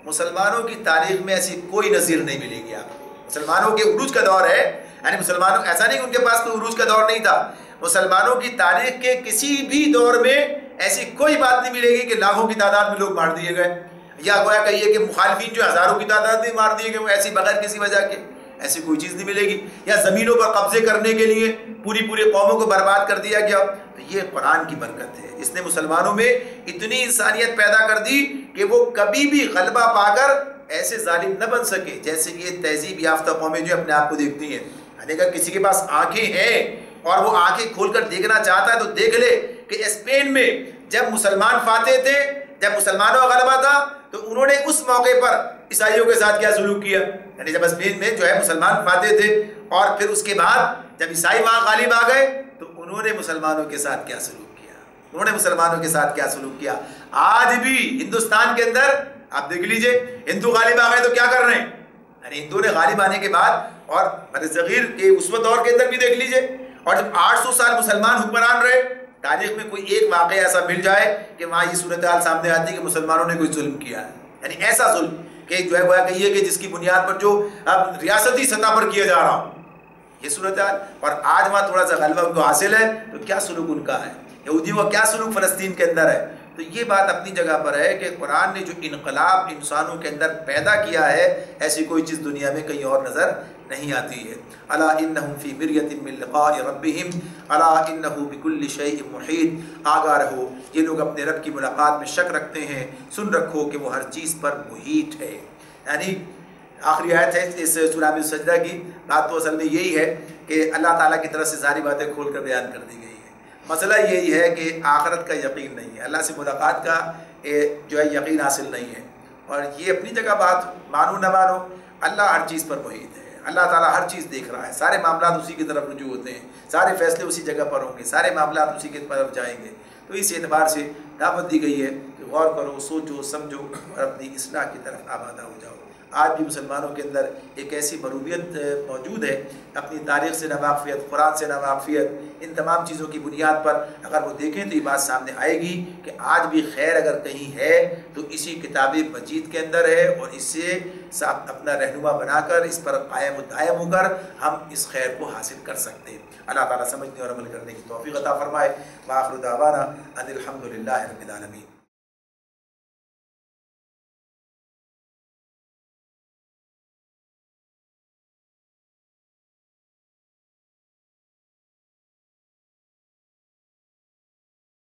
مسلمانوں کی تاریخ میں ایسی کوئی نظیر نہیں ملے گی. آپ مسلمانوں کے عروج کا دور ہے، یعنی مسلمانوں ایسا نہیں کہ ان کے پاس کوئی عروج کا دور نہیں تھا. مسلمانوں کی تاریخ کے کسی بھی دور میں ایسی کوئی بات نہیں ملے گی کہ لاکھوں کی تعداد میں لوگ مار دیے گئے، یا گویا کہیے کہ مخالفین جو ہزاروں کی تعداد میں مار دیے گئے، وہ ایسی بغیر کسی وجہ کے ایسی کوئی چیز نہیں ملے گی. یا زمینوں پر قبضے کرنے کے لیے پوری قوموں کو برباد کر دیا گیا. تو یہ قرآن کی برکت ہے، اس نے مسلمانوں میں اتنی انسانیت پیدا کر دی کہ وہ کبھی بھی غلبہ پا کر ایسے ظالم نہ بن سکے جیسے یہ تہذیب یافتہ قومیں جو اپنے آپ کو دیکھتی ہیں. یعنی اگر کسی کے پاس آنکھیں ہیں اور وہ آنکھیں کھول کر دیکھنا چاہتا ہے تو دیکھ لے کہ اسپین میں جب مسلمان فاتح تھے، جب مسلمانوں کا غلبہ تھا، تو انہوں نے اس موقع پر عیسائیوں کے ساتھ کیا سلوک کیا. یعنی جب اسپین میں جو ہے مسلمان فاتح تھے اور پھر اس کے بعد جب عیسائی وہاں غالب آ گئے تو انہوں نے مسلمانوں کے ساتھ کیا سلوک کیا، انہوں نے مسلمانوں کے ساتھ کیا سلوک کیا. آج بھی ہندوستان کے اندر آپ دیکھ لیجئے ہندو غالب آ گئے تو کیا کر رہے ہیں. یعنی ہندو نے غالب آنے کے بعد اور صغیر کے اس دور کے اندر بھی دیکھ لیجئے، اور جب 800 سال مسلمان حکمران رہے، تاریخ میں کوئی ایک واقعہ ایسا مل جائے کہ وہاں یہ صورتحال سامنے آتی ہے کہ مسلمانوں نے کوئی ظلم کیا ہے. یعنی ایسا ظلم کہ جو ہے گویا کہیے کہ جس کی بنیاد پر جو اب ریاستی سطح پر کیا جا رہا ہو یہ صورتحال، اور آج وہاں تھوڑا سا غلبہ ان کو حاصل ہے تو کیا سلوک ان کا ہے، یہودیوں کا کیا سلوک فلسطین کے اندر ہے. تو یہ بات اپنی جگہ پر ہے کہ قرآن نے جو انقلاب انسانوں کے اندر پیدا کیا ہے ایسی کوئی چیز دنیا میں کہیں اور نظر نہیں آتی ہے. الا انہم فی مریۃ من لقاء ربہم الا انہ بکل شیء محیط. آگاہ رہو، یہ لوگ اپنے رب کی ملاقات میں شک رکھتے ہیں، سن رکھو کہ وہ ہر چیز پر محیط ہے. یعنی آخری آیت ہے اس سورہ السجدہ کی. بات تو اصل میں یہی ہے کہ اللہ تعالیٰ کی طرف سے ساری باتیں کھول کر بیان کر دی گئی ہیں. مسئلہ یہی ہے کہ آخرت کا یقین نہیں ہے، اللہ سے ملاقات کا جو ہے یقین حاصل نہیں ہے. اور یہ اپنی جگہ بات مانو نہ مانو، اللہ ہر چیز پر محیط ہے. اللہ تعالیٰ ہر چیز دیکھ رہا ہے، سارے معاملات اسی کی طرف رجوع ہوتے ہیں، سارے فیصلے اسی جگہ پر ہوں گے، سارے معاملات اسی کی طرف جائیں گے. تو اس اعتبار سے دعوت دی گئی ہے کہ غور کرو، سوچو، سمجھو اور اپنی اصلاح کی طرف آمادہ ہو جاؤ. آج بھی مسلمانوں کے اندر ایک ایسی مرویت موجود ہے، اپنی تاریخ سے ناواقفیت، قرآن سے ناواقفیت، ان تمام چیزوں کی بنیاد پر اگر وہ دیکھیں تو یہ بات سامنے آئے گی کہ آج بھی خیر اگر کہیں ہے تو اسی کتاب مجید کے اندر ہے، اور اس سے اپنا رہنما بنا کر اس پر قائم و دائم ہو کر ہم اس خیر کو حاصل کر سکتے ہیں. اللہ تعالیٰ سمجھنے اور عمل کرنے کی توفیق عطا فرمائے. وآخر دعوانا ان الحمد للہ رب العالمین.